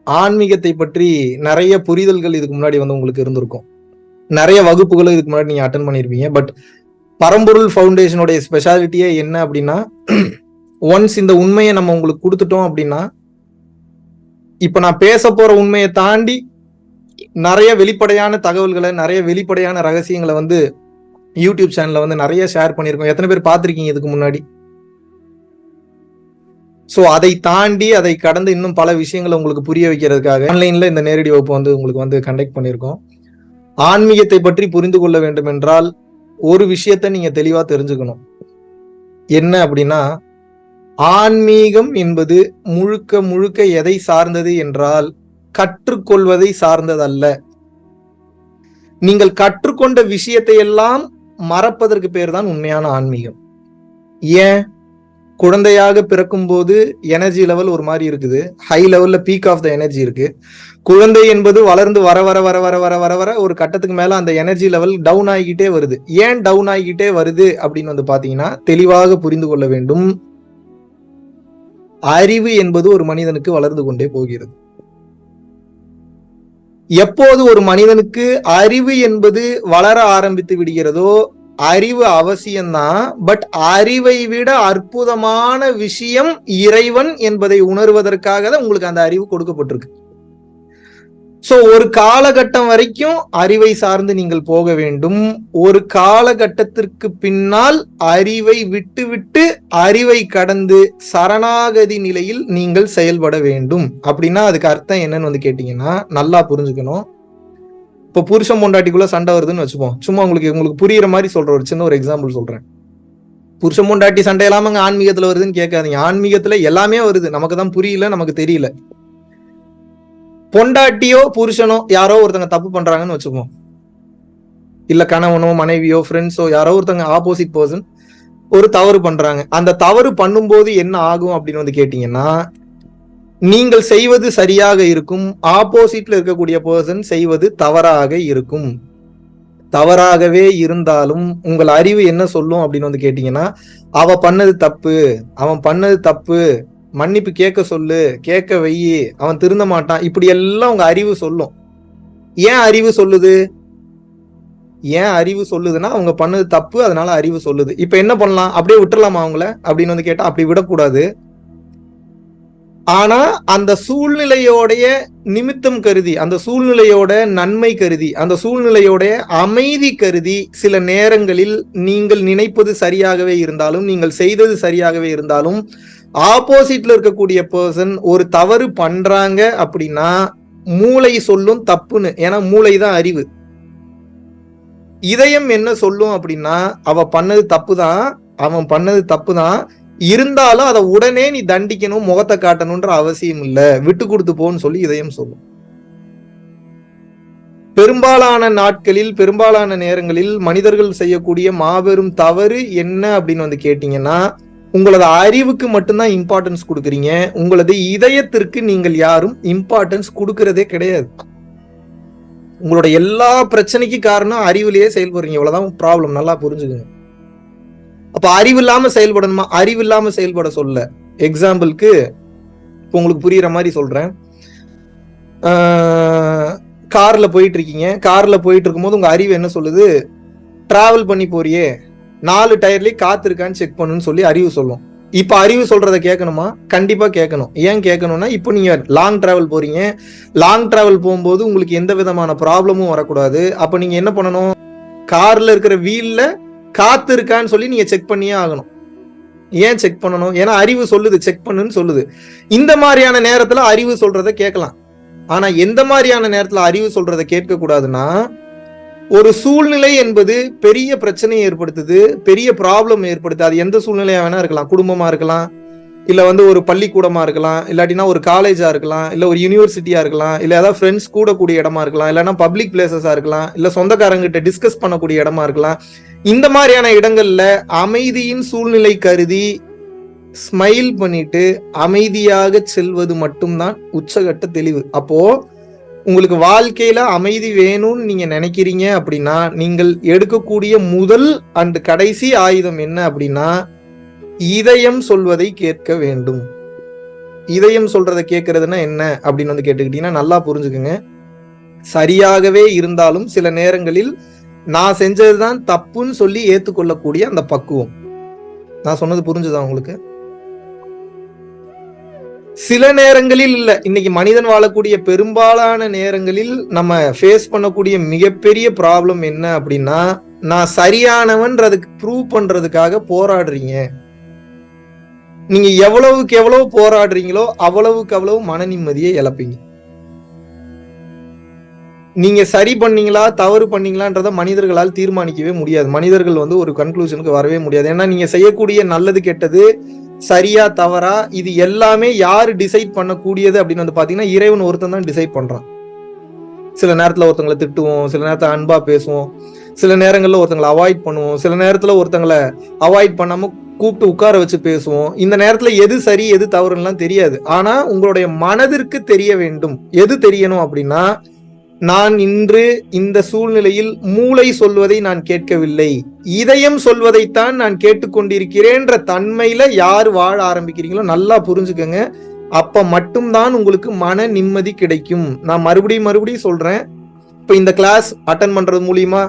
ஆன்மீகத்தை பற்றி நிறைய புரிதல்கள் இதுக்கு முன்னாடி வந்து உங்களுக்கு இருந்திருக்கும். நிறைய வகுப்புகளும் இதுக்கு முன்னாடி நீங்க அட்டன் பண்ணியிருப்பீங்க. பட் பரம்பொருள் ஃபவுண்டேஷனுடைய ஸ்பெஷாலிட்டியே என்ன அப்படின்னா, ஒன்ஸ் இந்த உண்மையை நம்ம உங்களுக்கு கொடுத்துட்டோம் அப்படின்னா, இப்ப நான் பேச போற உண்மையை தாண்டி நிறைய வெளிப்படையான தகவல்களை, நிறைய வெளிப்படையான ரகசியங்களை வந்து யூடியூப் சேனல்ல வந்து நிறைய ஷேர் பண்ணியிருக்கோம். எத்தனை பேர் பார்த்திருக்கீங்க இதுக்கு முன்னாடி? ஸோ அதை தாண்டி அதை கடந்து இன்னும் பல விஷயங்களை உங்களுக்கு புரிய வைக்கிறதுக்காக ஆன்லைன்ல இந்த நேரடி வகுப்பு வந்து உங்களுக்கு வந்து கண்டக்ட் பண்ணியிருக்கோம். ஆன்மீகத்தை பற்றி புரிந்து கொள்ள வேண்டும் என்றால் ஒரு விஷயத்தை நீங்க தெளிவா தெரிஞ்சுக்கணும். என்ன அப்படின்னா, ஆன்மீகம் என்பது முழுக்க முழுக்க எதை சார்ந்தது என்றால் கற்றுக்கொள்வதை சார்ந்ததல்ல. நீங்கள் கற்றுக்கொண்ட விஷயத்தை எல்லாம் மறப்பதற்கு பேர் தான் உண்மையான ஆன்மீகம். ஏன்? குழந்தையாக பிறக்கும் போது எனர்ஜி லெவல் ஒரு மாதிரி இருக்குது, ஹை லெவல்ல பீக் ஆஃப் த எனர்ஜி இருக்கு. குழந்தை என்பது வளர்ந்து வர வர வர வர வர வர வர ஒரு கட்டத்துக்கு மேல அந்த எனர்ஜி லெவல் டவுன் ஆகிக்கிட்டே வருது. ஏன் டவுன் ஆகிக்கிட்டே வருது அப்படின்னு வந்து பாத்தீங்கன்னா, தெளிவாக புரிந்து கொள்ள வேண்டும். அறிவு என்பது ஒரு மனிதனுக்கு வளர்ந்து கொண்டே போகிறது. எப்போது ஒரு மனிதனுக்கு அறிவு என்பது வளர ஆரம்பித்து விடுகிறதோ, அறிவு அவசியம்தான். பட் அறிவை விட அற்புதமான விஷயம் இறைவன் என்பதை உணர்வதற்காக தான் உங்களுக்கு அந்த அறிவு கொடுக்கப்பட்டிருக்கு. சோ ஒரு காலகட்டம் வரைக்கும் அறிவை சார்ந்து நீங்கள் போக வேண்டும். ஒரு காலகட்டத்திற்கு பின்னால் அறிவை விட்டு அறிவை கடந்து சரணாகதி நிலையில் நீங்கள் செயல்பட வேண்டும். அப்படின்னா அதுக்கு அர்த்தம் என்னன்னு வந்து கேட்டீங்கன்னா, நல்லா புரிஞ்சுக்கணும். இப்போ புருஷன் பொண்டாட்டிக்குள்ள சண்டை வருதுன்னு வச்சுப்போம். சும்மா உங்களுக்கு புரியுற மாதிரி சொல்ற ஒரு சின்ன ஒரு எக்ஸாம்பிள் சொல்றேன். புருஷன் பொண்டாட்டி சண்டை இல்லாம ஆன்மீகத்துல வருதுன்னு கேட்காதீங்க. ஆன்மீகத்துல எல்லாமே வருது, நமக்கு தான் புரியல, நமக்கு தெரியல. பொண்டாட்டியோ புருஷனோ யாரோ ஒருத்தங்க தப்பு பண்றாங்கன்னு வச்சுப்போம். இல்ல கணவனோ மனைவியோ ஃப்ரெண்ட்ஸோ யாரோ ஒருத்தங்க ஆப்போசிட் பர்சன் ஒரு தவறு பண்றாங்க. அந்த தவறு பண்ணும்போது என்ன ஆகும் அப்படின்னு வந்து கேட்டீங்கன்னா, நீங்கள் செய்வது சரியாக இருக்கும், ஆப்போசிட்ல இருக்கக்கூடிய பர்சன் செய்வது தவறாக இருக்கும். தவறாகவே இருந்தாலும் உங்கள் அறிவு என்ன சொல்லும் அப்படின்னு வந்து கேட்டீங்கன்னா, அவ பண்ணது தப்பு, அவன் பண்ணது தப்பு, மன்னிப்பு கேட்க சொல்லு, கேட்க வை, அவன் திருந்த மாட்டான், இப்படி எல்லாம் உங்க அறிவு சொல்லும். ஏன் அறிவு சொல்லுது? ஏன் அறிவு சொல்லுதுன்னா அவங்க பண்ணது தப்பு, அதனால அறிவு சொல்லுது. இப்ப என்ன பண்ணலாம்? அப்படியே விட்டுறலாமா அவங்கள அப்படின்னு வந்து கேட்டா அப்படி விடக்கூடாது. ஆனா அந்த சூழ்நிலையோடைய நிமித்தம் கருதி, அந்த சூழ்நிலையோட நன்மை கருதி, அந்த சூழ்நிலையோட அமைதி கருதி சில நேரங்களில் நீங்கள் நினைப்பது சரியாகவே இருந்தாலும், நீங்கள் செய்தது சரியாகவே இருந்தாலும், ஆப்போசிட்ல இருக்கக்கூடிய பர்சன் ஒரு தவறு பண்றாங்க அப்படின்னா மூளை சொல்லும் தப்புன்னு. ஏன்னா மூளை தான் அறிவு. இதயம் என்ன சொல்லும் அப்படின்னா, அவ பண்ணது தப்புதான், அவன் பண்ணது தப்புதான், இருந்தாலும் அதை உடனே நீ தண்டிக்கணும், முகத்தை காட்டணும்ன்ற அவசியம் இல்ல, விட்டு கொடுத்து போன்னு சொல்லி இதயம் சொல்லும். பெரும்பாலான நாட்களில், பெரும்பாலான நேரங்களில் மனிதர்கள் செய்யக்கூடிய மாபெரும் தவறு என்ன அப்படின்னு வந்து கேட்டீங்கன்னா, உங்களது அறிவுக்கு மட்டும்தான் இம்பார்ட்டன்ஸ் கொடுக்குறீங்க, உங்களது இதயத்திற்கு நீங்கள் யாரும் இம்பார்ட்டன்ஸ் கொடுக்கறதே கிடையாது. உங்களோட எல்லா பிரச்சனைக்கு காரணம் அறிவிலேயே செயல்படுறீங்க. இவ்வளவுதான் ப்ராப்ளம். நல்லா புரிஞ்சுக்கங்க. அப்ப அறிவு இல்லாம செயல்படணுமா? அறிவு இல்லாம செயல்பட சொல்ல. எக்ஸாம்பிளுக்கு இப்போ உங்களுக்கு புரியுற மாதிரி சொல்றேன். கார்ல போயிட்டு இருக்கீங்க. கார்ல போயிட்டு இருக்கும்போது உங்க அறிவு என்ன சொல்லுது? டிராவல் பண்ணி போறியே, 4 டயர்லயும் காத்து இருக்கான்னு செக் பண்ணுன்னு சொல்லி அறிவு சொல்லும். இப்ப அறிவு சொல்றதை கேட்கணுமா? கண்டிப்பா கேட்கணும். ஏன் கேட்கணும்னா, இப்போ நீங்க லாங் டிராவல் போறீங்க. லாங் டிராவல் போகும்போது உங்களுக்கு எந்த விதமான ப்ராப்ளமும் வரக்கூடாது. அப்ப நீங்க என்ன பண்ணணும்? கார்ல இருக்கிற வீல்ல காத்து இருக்கான்னு சொல்லி நீங்க செக் பண்ணியே ஆகணும். ஏன் செக் பண்ணணும்? ஏன்னா அறிவு சொல்லுது, செக் பண்ணுன்னு சொல்லுது. இந்த மாதிரியான நேரத்துல அறிவு சொல்றதை கேட்கலாம். ஆனா எந்த மாதிரியான நேரத்துல அறிவு சொல்றதை கேட்க கூடாதுன்னா, ஒரு சூழ்நிலை என்பது பெரிய பிரச்சனையை ஏற்படுத்துது, பெரிய ப்ராப்ளம் ஏற்படுத்து. அது எந்த சூழ்நிலையா வேணா இருக்கலாம். குடும்பமா இருக்கலாம், இல்ல வந்து ஒரு பள்ளிக்கூடமா இருக்கலாம், இல்லாட்டினா ஒரு காலேஜா இருக்கலாம், இல்ல ஒரு யூனிவர்சிட்டியா இருக்கலாம், இல்ல ஏதாவது ஃப்ரெண்ட்ஸ் கூடக்கூடிய இடமா இருக்கலாம், இல்லைன்னா பப்ளிக் பிளேசஸா இருக்கலாம், இல்ல சொந்தக்காரங்கிட்ட டிஸ்கஸ் பண்ணக்கூடிய இடமா இருக்கலாம். இந்த மாதிரியான இடங்கள்ல அமைதியின் சூழ்நிலை கருதி ஸ்மைல் பண்ணிட்டு அமைதியாக செல்வது மட்டும்தான் உச்சகட்ட தெளிவு. அப்போ உங்களுக்கு வாழ்க்கையில அமைதி வேணும்னு நீங்க நினைக்கிறீங்க அப்படின்னா, நீங்கள் எடுக்கக்கூடிய முதல் அண்ட் கடைசி ஆயுதம் என்ன அப்படின்னா, இதயம் சொல்வதை கேட்க வேண்டும். இதயம் சொல்றதை கேட்கறதுன்னா என்ன அப்படின்னு வந்து கேட்டுக்கிட்டீங்கன்னா நல்லா புரிஞ்சுக்குங்க. சரியாகவே இருந்தாலும் சில நேரங்களில் நான் செஞ்சதுதான் தப்புன்னு சொல்லி ஏத்துக்கொள்ளக்கூடிய அந்த பக்குவம். நான் சொன்னது புரிஞ்சுதா உங்களுக்கு? சில நேரங்களில் இல்ல, இன்னைக்கு மனிதன் வாழக்கூடிய பெரும்பாலான நேரங்களில் நம்ம ஃபேஸ் பண்ணக்கூடிய மிகப்பெரிய ப்ராப்ளம் என்ன அப்படின்னா, நான் சரியானவன்றதுக்கு ப்ரூவ் பண்றதுக்காக போராடுறீங்க. நீங்க எவ்வளவுக்கு எவ்வளவு போராடுறீங்களோ அவ்வளவுக்கு அவ்வளவு மன நிம்மதியை இழப்பீங்க. நீங்க சரி பண்ணீங்களா தவறு பண்ணீங்களான்றத மனிதர்களால் தீர்மானிக்கவே முடியாது. மனிதர்கள் வந்து ஒரு கன்க்ளூஷனுக்கு வரவே முடியாது. ஏன்னா நீங்க செய்யக்கூடிய நல்லது கெட்டது சரியா தவறா இது எல்லாமே யாரு டிசைட் பண்ணக்கூடியது அப்படின்னு வந்து பாத்தீங்கன்னா இறைவன் ஒருத்தன் தான் டிசைட் பண்றான். சில நேரத்துல ஒருத்தங்களை திட்டுவோம், சில நேரத்துல அன்பா பேசுவோம், சில நேரங்கள்ல ஒருத்தங்களை அவாய்ட் பண்ணுவோம், சில நேரத்துல ஒருத்தங்களை அவாய்ட் பண்ணாம கூப்பிட்டு உட்கார வச்சு பேசுவோம். இந்த நேரத்துல எது சரி எது தவறுலாம் தெரியாது. ஆனா உங்களுடைய மனதிற்கு தெரிய வேண்டும். எது தெரியணும் அப்படின்னா, நான் இன்று இந்த சூழ்நிலையில் மூளை சொல்வதை நான் கேட்கவில்லை, இதயம் சொல்வதைத்தான் நான் கேட்டுக்கொண்டிருக்கிறேன்ற தன்மையில யார் வாழ ஆரம்பிக்கிறீங்களோ நல்லா புரிஞ்சுக்கங்க. அப்ப மட்டும்தான் உங்களுக்கு மன நிம்மதி கிடைக்கும். நான் மறுபடியும் சொல்றேன். இப்ப இந்த கிளாஸ் அட்டன் பண்றது மூலியமா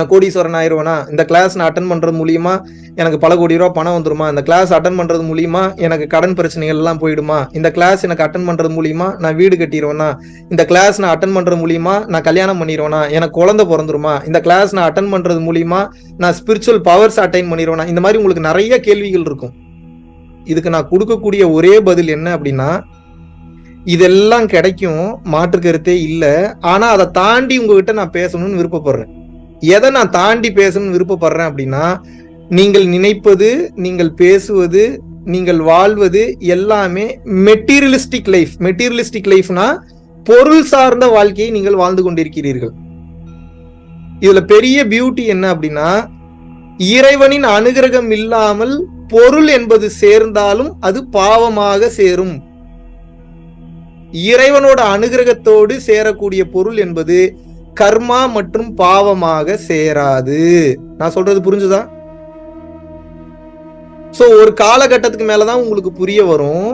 கோடீஸ்வரன் ஆயிடுவேனா, இந்த கிளாஸ் நான் அட்டன் பண்றது மூலியமா எனக்கு பல கோடி ரூபாய் பணம் வந்துருமா, இந்த கிளாஸ் அட்டன் பண்றது மூலியமா எனக்கு கடன் பிரச்சனைகள் எல்லாம் போயிடுமா, இந்த கிளாஸ் எனக்கு அட்டன் பண்றது மூலியமா நான் வீடு கட்டிடுவேனா, இந்த கிளாஸ் நான் அட்டன் பண்றது மூலியமா நான் கல்யாணம் பண்ணிடுவேனா, எனக்கு குழந்தை பிறந்துருமா, இந்த கிளாஸ் நான் அட்டன் பண்றது மூலியமா நான் ஸ்பிரிச்சுவல் பவர்ஸ் அட்டைன் பண்ணிடுவேனா, இந்த மாதிரி உங்களுக்கு நிறைய கேள்விகள் இருக்கும். இதுக்கு நான் கொடுக்கக்கூடிய ஒரே பதில் என்ன அப்படின்னா, இதெல்லாம் கிடைக்கும், மாற்று கருத்தே இல்லை. ஆனா அதை தாண்டி உங்ககிட்ட நான் பேசணும்னு விருப்பப்படுறேன். எதை நான் தாண்டி பேசணும்னு விருப்பப்படுறேன் அப்படின்னா, நீங்கள் நினைப்பது, நீங்கள் பேசுவது, நீங்கள் வாழ்வது எல்லாமே மெட்டீரியலிஸ்டிக் லைஃப். மெட்டீரியலிஸ்டிக் லைஃப்னா பொருள் சார்ந்த வாழ்க்கையை நீங்கள் வாழ்ந்து கொண்டிருக்கிறீர்கள். இதுல பெரிய பியூட்டி என்ன அப்படின்னா, இறைவனின் அனுகிரகம் இல்லாமல் பொருள் என்பது சேர்ந்தாலும் அது பாவமாக சேரும். இறைவனோட அனுகிரகத்தோடு சேரக்கூடிய பொருள் என்பது கர்மா மற்றும் பாவமாக சேராது. நான் சொல்றது புரிஞ்சுதா? சோ ஒரு காலகட்டத்துக்கு மேலதான் உங்களுக்கு புரிய வரும்,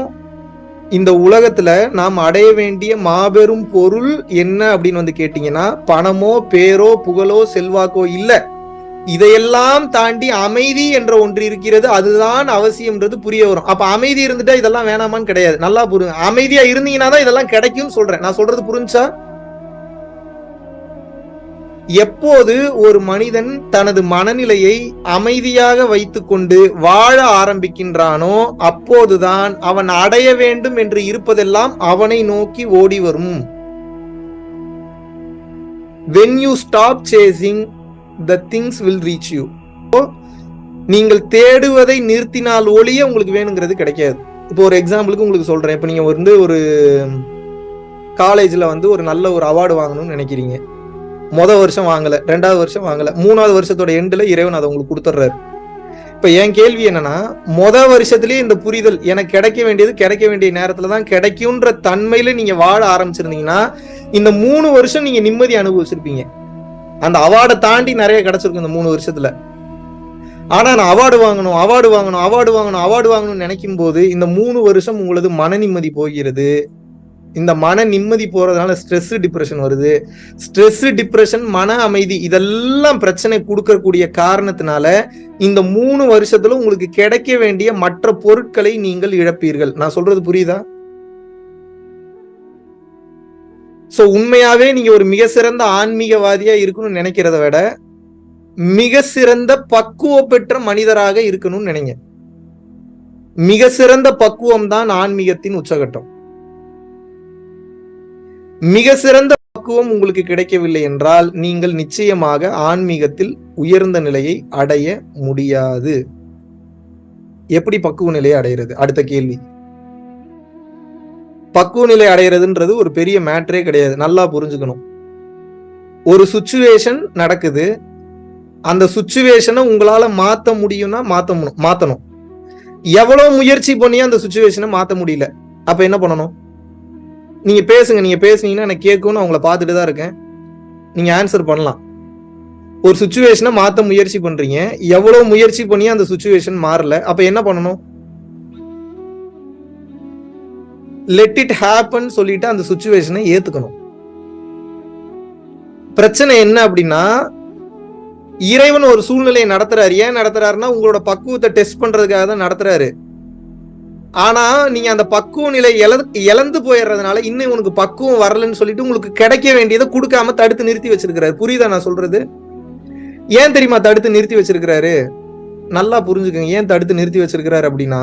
இந்த உலகத்துல நாம் அடைய வேண்டிய மாபெரும் பொருள் என்ன அப்படின்னு வந்து கேட்டீங்கன்னா, பணமோ பேரோ புகழோ செல்வாக்கோ இல்ல. இதையெல்லாம் தாண்டி அமைதி என்ற ஒன்று இருக்கிறது, அதுதான் அவசியம்ன்றது புரிய வரும். அப்ப அமைதி இருந்துட்டா இதெல்லாம் வேணாமான்னு கிடையாது. நல்லா புரியுங்க. அமைதியா இருந்தீங்கன்னா தான் இதெல்லாம் கிடைக்கும் சொல்றேன். நான் சொல்றது புரிஞ்சா? எப்போது ஒரு மனிதன் தனது மனநிலையை அமைதியாக வைத்துக்கொண்டு வாழ ஆரம்பிக்கின்றானோ அப்போதுதான் அவன் அடைய வேண்டும் என்று இருப்பதெல்லாம் அவனை நோக்கி ஓடி வரும். When you stop chasing, the things will reach you. நீங்கள் தேடுவதை நிறுத்தினால் ஒழிய உங்களுக்கு வேணுங்கிறது கிடைக்காது. இப்போ ஒரு எக்ஸாம்பிளுக்கு உங்களுக்கு சொல்றேன். இப்போ நீங்க வந்து ஒரு காலேஜ்ல வந்து ஒரு நல்ல ஒரு அவார்டு வாங்கணும்னு நினைக்கிறீங்க. முதல் வருஷம் வாங்கல, 2வது வருஷம் வாங்கல, 3வது வருஷத்தோட எண்டுல இறைவன் அதை உங்களுக்கு கொடுத்துட்றாரு. இப்ப என் கேள்வி என்னன்னா, முதல் வருஷத்துலயே இந்த புரிதல் எனக்கு கிடைக்க வேண்டியது கிடைக்க வேண்டிய நேரத்துலதான் கிடைக்கும்ன்ற தன்மையில நீங்க வாழ ஆரம்பிச்சிருந்தீங்கன்னா இந்த 3 வருஷம் நீங்க நிம்மதி அனுபவிச்சிருப்பீங்க. அந்த அவார்டை தாண்டி நிறைய கிடைச்சிருக்கும் இந்த 3 வருஷத்துல. ஆனா நான் அவார்டு வாங்கணும்னு நினைக்கும் போது இந்த 3 வருஷம் உங்களது மன நிம்மதி போகிறது. இந்த மன நிம்மதி போறதுனால ஸ்ட்ரெஸ் டிப்ரெஷன் வருது. ஸ்ட்ரெஸ் டிப்ரெஷன் மன அமைதி இதெல்லாம் பிரச்சனை கொடுக்கக்கூடிய காரணத்தினால இந்த 3 வருஷத்துல உங்களுக்கு கிடைக்க வேண்டிய மற்ற பொருட்களை நீங்கள் இழப்பீர்கள். நான் சொல்றது புரியுதா? சோ உண்மையாவே நீங்க ஒரு மிக சிறந்த ஆன்மீகவாதியா இருக்கணும்னு நினைக்கிறத விட மிக சிறந்த பக்குவ பெற்ற மனிதராக இருக்கணும்னு நினைங்க. மிக சிறந்த பக்குவம் தான் ஆன்மீகத்தின் உச்சகட்டம். மிக சிறந்த பக்குவம் உங்களுக்கு கிடைக்கவில்லை என்றால் நீங்கள் நிச்சயமாக ஆன்மீகத்தில் உயர்ந்த நிலையை அடைய முடியாது. எப்படி பக்குவ நிலையை அடைகிறது? அடுத்த கேள்வி. பக்குவ நிலை அடைகிறதுன்றது ஒரு பெரிய மேட்டரே கிடையாது. நல்லா புரிஞ்சுக்கணும். ஒரு சுச்சுவேஷன் நடக்குது, அந்த சுச்சுவேஷனை உங்களால மாத்த முடியும்னா மாத்தணும். எவ்வளவு முயற்சி பண்ணி அந்த சுச்சுவேஷனை மாத்த முடியல, அப்ப என்ன பண்ணணும்? நீங்க பேசுனீங்கன்னா எனக்கு கேட்கும்னு அவங்கள பார்த்துட்டு தான் இருக்கேன். நீங்க ஆன்சர் பண்ணலாம். ஒரு சுச்சுவேஷனை மாத்த முயற்சி பண்றீங்க, எவ்வளவு முயற்சி பண்ணி அந்த சுச்சுவேஷன் மாறல, அப்ப என்ன பண்ணணும்? லெட் இட் ஹேப்பன் சொல்லிட்டு அந்த சுச்சுவேஷனை ஏத்துக்கணும். பிரச்சனை என்ன அப்படின்னா, இறைவன் ஒரு சூழ்நிலையை நடத்துறாரு. ஏன் நடத்துறாருன்னா உங்களோட பக்குவத்தை டெஸ்ட் பண்றதுக்காக தான் நடத்துறாரு. ஆனா நீங்க அந்த பக்குவ நிலை இழந்து போயிடுறதுனால இன்னும் உனக்கு பக்குவம் வரலன்னு சொல்லிட்டு உங்களுக்கு கிடைக்க வேண்டியதை கொடுக்காம தடுத்து நிறுத்தி வச்சிருக்கிறாரு. புரியுதா நான் சொல்றது? ஏன் தெரியுமா தடுத்து நிறுத்தி வச்சிருக்கிறாரு? நல்லா புரிஞ்சுக்கங்க. ஏன் தடுத்து நிறுத்தி வச்சிருக்கிறாரு அப்படின்னா,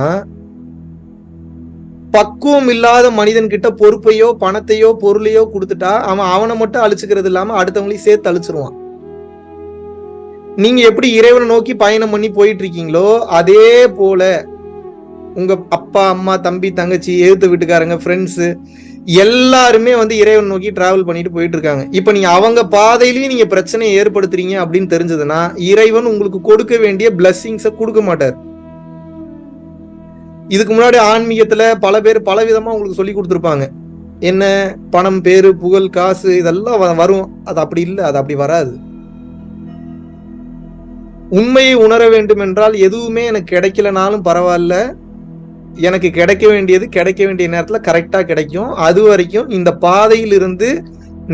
பக்குவம் இல்லாத மனிதன் கிட்ட பொறுப்பையோ பணத்தையோ பொருளையோ கொடுத்துட்டா அவனை மட்டும் அழிச்சுக்கிறது இல்லாம அடுத்தவங்களையும் சேர்த்து அழிச்சிருவான். நீங்க எப்படி இறைவனை நோக்கி பயணம் பண்ணி போயிட்டு இருக்கீங்களோ அதே போல உங்க அப்பா அம்மா தம்பி தங்கச்சி எழுத்து வீட்டுக்காரங்க ஃப்ரெண்ட்ஸ் எல்லாருமே இறைவன் நோக்கி டிராவல் பண்ணிட்டு போயிட்டு இருக்காங்க. இப்ப நீங்க அவங்க பாதையிலயும் நீங்க பிரச்சனையை ஏற்படுத்துறீங்க அப்படின்னு தெரிஞ்சதுன்னா இறைவன் உங்களுக்கு கொடுக்க வேண்டிய பிளஸ்ஸிங்ஸ கொடுக்க மாட்டார். இதுக்கு முன்னாடி ஆன்மீகத்துல பல பேர் பல விதமா உங்களுக்கு சொல்லி கொடுத்துருப்பாங்க. என்ன பணம் பேரு புகழ் காசு இதெல்லாம் வரும். அது அப்படி இல்லை, அது அப்படி வராது. உண்மையை உணர வேண்டும் என்றால் எதுவுமே எனக்கு கிடைக்கலனாலும் பரவாயில்ல, எனக்கு கிடைக்க வேண்டியது கிடைக்க வேண்டிய நேரத்துல கரெக்டா கிடைக்கும். அது வரைக்கும் இந்த பாதையில் இருந்து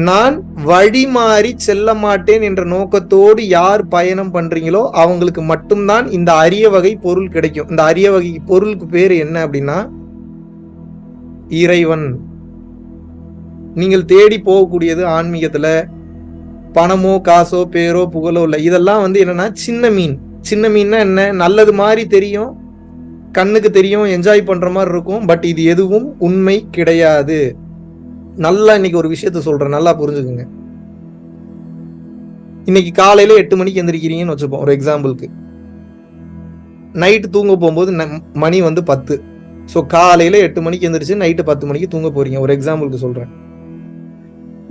நான் வழி மாறி செல்ல மாட்டேன் என்ற நோக்கத்தோடு யார் பயணம் பண்றீங்களோ அவங்களுக்கு மட்டும்தான் இந்த அரிய வகை பொருள் கிடைக்கும். இந்த அரிய வகை பொருளுக்கு பேரு என்ன அப்படின்னா இறைவன். நீங்கள் தேடி போகக்கூடியது ஆன்மீகத்துல பணமோ காசோ பேரோ புகழோ இல்லை. இதெல்லாம் என்னன்னா சின்ன மீன். சின்ன மீன்னா என்ன? நல்லது மாதிரி தெரியும், கண்ணுக்கு தெரியும், என்ஜாய் பண்ற மாதிரி இருக்கும். பட் இது எதுவும் உண்மை கிடையாது. நல்லா இன்னைக்கு ஒரு விஷயத்த சொல்றேன், நல்லா புரிஞ்சுக்குங்க. இன்னைக்கு காலையில 8 மணிக்கு எந்திரிக்கிறீங்கன்னு வச்சுப்போம் ஒரு எக்ஸாம்பிளுக்கு. நைட்டு தூங்க போகும்போது மணி 10. ஸோ காலையில 8 மணிக்கு எந்திரிச்சு நைட்டு 10 மணிக்கு தூங்க போறீங்க ஒரு எக்ஸாம்பிளுக்கு சொல்றேன்.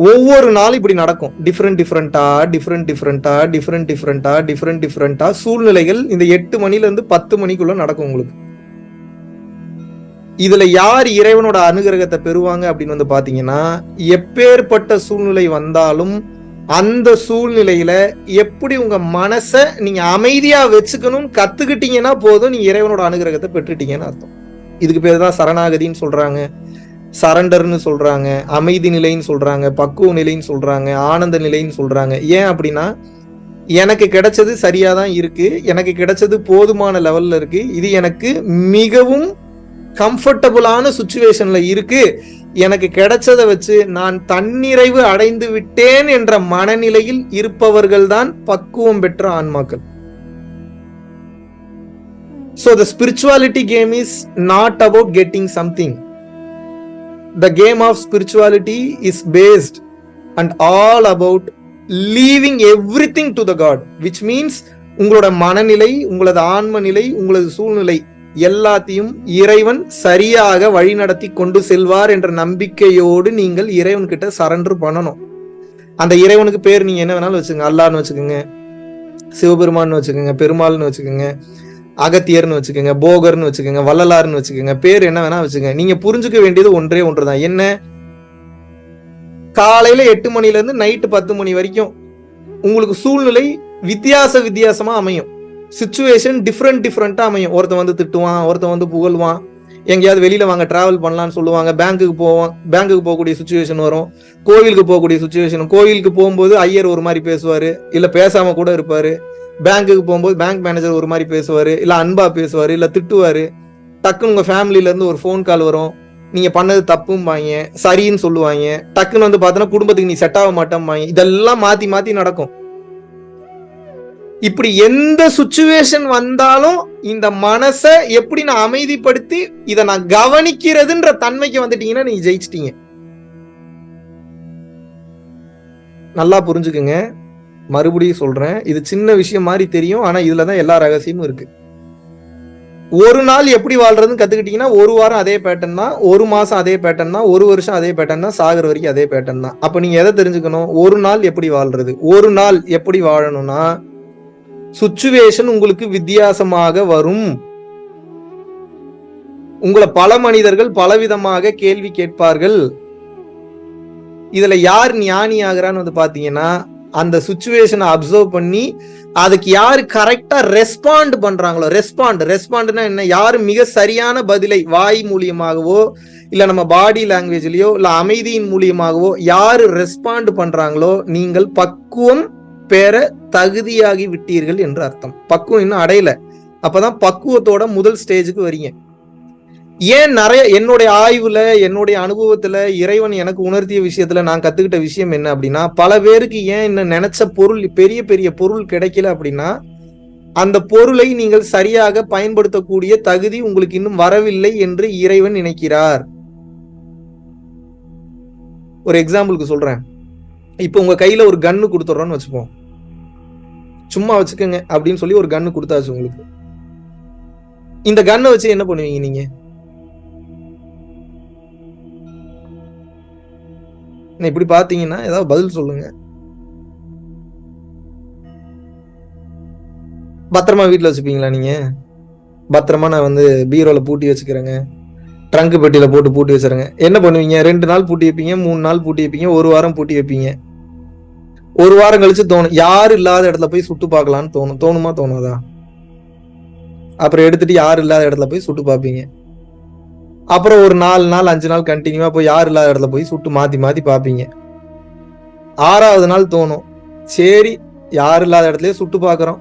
ஒவ்வொரு நாளும் இப்படி நடக்கும். டிஃப்ரெண்டா சூழ்நிலைகள் இந்த 8 மணில இருந்து 10 மணிக்குள்ள நடக்கும் உங்களுக்கு. இதுல யார் இறைவனோட அனுகிரகத்தை பெறுவாங்க அப்படின்னு பாத்தீங்கன்னா, எப்பேற்பட்ட சூழ்நிலை வந்தாலும் அந்த சூழ்நிலையில எப்படி உங்க மனசை நீங்க அமைதியா வச்சுக்கணும் கத்துக்கிட்டீங்கன்னா போதும், நீங்க இறைவனோட அனுகிரகத்தை பெற்றுட்டீங்கன்னு அர்த்தம். இதுக்கு பேர் தான் சரணாகதின்னு சொல்றாங்க, சரண்டர்னு சொல்றாங்க, அமைதி நிலைன்னு சொல்றாங்க, பக்குவ நிலைன்னு சொல்றாங்க, ஆனந்த நிலைன்னு சொல்றாங்க. ஏன் அப்படின்னா, எனக்கு கிடைச்சது சரியாதான் இருக்கு, எனக்கு கிடைச்சது போதுமான லெவல்ல இருக்கு, இது எனக்கு மிகவும் கம்ஃபர்டபுளான சுச்சுவேஷன்ல இருக்கு, எனக்கு கிடைச்சதை வச்சு நான் தன்னிறைவு அடைந்து விட்டேன் என்ற மனநிலையில் இருப்பவர்கள் தான் பக்குவம் பெற்ற ஆன்மாக்கள். So the spirituality game is not about getting something. The game of spirituality is based and all about leaving everything to the God, which means உங்களோட மனநிலை, உங்களது ஆன்ம நிலை, உங்களது சூழ்நிலை எல்லாத்தையும் இறைவன் சரியாக வழிநடத்தி கொண்டு செல்வார் என்ற நம்பிக்கையோடு நீங்கள் இறைவன் கிட்ட சரண்டர் பண்ணணும். அந்த இறைவனுக்கு பேர் நீங்க என்ன வேணாலும் வச்சுக்கோங்க. அல்லாஹ்னு வச்சுக்கோங்க, சிவபெருமான்னு வச்சுக்கோங்க, பெருமாள்னு வச்சுக்கோங்க, அகத்தியர்னு வச்சுக்கோங்க, போகர்னு வச்சுக்கோங்க, வள்ளலார்னு வச்சுக்கோங்க, பேர் என்ன வேணா வச்சுக்கோங்க. நீங்க புரிஞ்சுக்க வேண்டியது ஒன்றே ஒன்றுதான். என்ன? காலையில 8 மணில இருந்து நைட்டு 10 மணி வரைக்கும் உங்களுக்கு சூழ்நிலை வித்தியாசமா அமையும். சிச்சுவேஷன் டிஃப்ரெண்டா அமையும். ஒருத்தன் திட்டுவான், ஒருத்தன் புகழ்வான், எங்கேயாவது வெளியில வாங்க டிராவல் பண்ணலாம்னு சொல்லுவாங்க, பேங்குக்கு போகக்கூடிய சுச்சுவேஷன் வரும், கோவிலுக்கு போகக்கூடிய சுச்சுவேஷன். கோவிலுக்கு போகும்போது ஐயர் ஒரு மாதிரி பேசுவாரு, இல்ல பேசாம கூட இருப்பாரு. பேங்குக்கு போகும்போது பேங்க் மேனேஜர் ஒரு மாதிரி பேசுவாரு, இல்ல அன்பா பேசுவாரு, இல்ல திட்டுவாரு. டக்குன்னு உங்க ஃபேமிலில இருந்து ஒரு ஃபோன் கால் வரும், நீங்க பண்ணது தப்பும்பாங்க, சரின்னு சொல்லுவாங்க. டக்குன்னு பார்த்தோன்னா குடும்பத்துக்கு நீ செட் ஆக மாட்டேம்பாங்க. இதெல்லாம் மாத்தி நடக்கும். இப்படி எந்த சுச்சுவேஷன் வந்தாலும் இந்த மனசை எப்படி நான் அமைதிப்படுத்தி இதை நான் கவனிக்கிறதுன்ற தன்மைக்கு வந்துட்டீங்கன்னா நீங்க ஜெயிச்சிட்டீங்க. நல்லா புரிஞ்சுக்குங்க. மறுபடியும் சொல்றேன், இது சின்ன விஷயம் மாதிரி தெரியும், ஆனா இதுலதான் எல்லா ரகசியமும் இருக்கு. ஒரு நாள் எப்படி வாழ்றதுன்னு கத்துக்கிட்டீங்கன்னா ஒரு வாரம் அதே பேட்டர்ன் தான், ஒரு மாசம் அதே பேட்டர்ன் தான், ஒரு வருஷம் அதே பேட்டர்ன் தான், சாகுற வரைக்கும் அதே பேட்டர்ன் தான். அப்ப நீங்க எதை தெரிஞ்சுக்கணும்? ஒரு நாள் எப்படி வாழ்றது, ஒரு நாள் எப்படி வாழணும்னா சுச்சுவேஷன் உங்களுக்கு வித்தியாசமாக வரும். உங்களை பல மனிதர்கள் பலவிதமாக கேள்வி கேட்பார்கள். இதுல யார் ஞானி ஆகிறான்னு பாத்தீங்கன்னா அந்த சுச்சுவேஷனை அப்சர்வ் பண்ணி அதுக்கு யாரு கரெக்டா ரெஸ்பாண்ட் பண்றாங்களோ, ரெஸ்பாண்ட்னா என்ன, யாரு மிக சரியான பதிலை வாய் மூலியமாகவோ இல்ல நம்ம பாடி லாங்குவேஜ்லயோ இல்ல அமைதியின் மூலியமாகவோ யாரு ரெஸ்பாண்ட் பண்றாங்களோ நீங்கள் பக்குவம் பெற தகுதியாகி விட்டீர்கள் என்று அர்த்தம். பக்குவம் இன்னும் அடையல, அப்பதான் பக்குவத்தோட முதல் ஸ்டேஜுக்கு வரீங்க. ஏன் நிறைய என்னுடைய ஆய்வுல என்னுடைய அனுபவத்துல இறைவன் எனக்கு உணர்த்திய விஷயத்துல நான் கத்துக்கிட்ட விஷயம் என்ன அப்படின்னா, பல பேருக்கு ஏன் என்ன நினைச்ச பொருள் பெரிய பெரிய பொருள் கிடைக்கல அப்படின்னா, அந்த பொருளை நீங்கள் சரியாக பயன்படுத்தக்கூடிய தகுதி உங்களுக்கு இன்னும் வரவில்லை என்று இறைவன் நினைக்கிறார். ஒரு எக்ஸாம்பிளுக்கு சொல்றேன். இப்ப உங்க கையில ஒரு கன்னு கொடுத்துறோம்னு வச்சுப்போம், சும்மா வச்சுக்கோங்க அப்படின்னு சொல்லி ஒரு கன்னு கொடுத்தாச்சு உங்களுக்கு. இந்த கன்னை வச்சு என்ன பண்ணுவீங்க நீங்க? இப்படி பாத்தீங்கன்னா ஏதாவது பதில் சொல்லுங்க. பத்திரமா வீட்டுல வச்சுப்பீங்களா நீங்க? பத்திரமா நான் வந்து பீரோல பூட்டி வச்சுக்கிறேங்க, ட்ரங்க் பெட்டியில போட்டு பூட்டி வச்சுருங்க. என்ன பண்ணுவீங்க? 2 நாள் பூட்டி வைப்பீங்க, 3 நாள் பூட்டி வைப்பீங்க, 1 வாரம் பூட்டி வைப்பீங்க. 1 வாரம் கழிச்சு தோணும், யாரு இல்லாத இடத்துல போய் சுட்டு பார்க்கலான்னு தோணும். தோணுமா தோணாதா? அப்புறம் எடுத்துட்டு யாரு இல்லாத இடத்துல போய் சுட்டு பார்ப்பீங்க. அப்புறம் ஒரு 4 நாள் 5 நாள் கண்டினியூவா போய் யாரு இல்லாத இடத்துல போய் சுட்டு மாத்தி மாத்தி பார்ப்பீங்க. 6வது நாள் தோணும், சரி யாரு இல்லாத இடத்துலயே சுட்டு பார்க்கறோம்,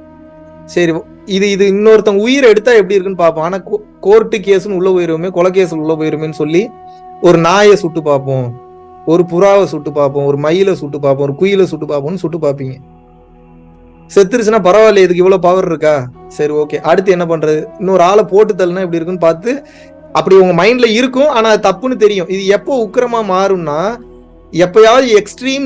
சரி இது இன்னொருத்தவங்க உயிரை எடுத்தா எப்படி இருக்குன்னு பார்ப்போம். ஆனா கோர்ட்டு கேஸ்ன்னு உள்ள போயிருமே, கொலை கேஸ் உள்ள போயிருமேன்னு சொல்லி ஒரு நாயை சுட்டு பார்ப்போம், ஒரு புறாவை சுட்டு பார்ப்போம், ஒரு மயிலை சுட்டு பார்ப்போம், ஒரு குயிலை சுட்டு பார்ப்போம்னு சுட்டு பார்ப்பீங்க. செத்துருச்சுன்னா பரவாயில்ல, இதுக்கு இவ்வளவு பவர் இருக்கா, சரி ஓகே அடுத்து என்ன பண்றது, இன்னொரு ஆளை போட்டு தள்ளுனா எப்படி இருக்குன்னு பார்த்து அப்படி உங்க மைண்ட்ல இருக்கும். ஆனா அது தப்புன்னு தெரியும். இது எப்போ உக்கிரமா மாறும்னா, எப்பயாவது எக்ஸ்ட்ரீம்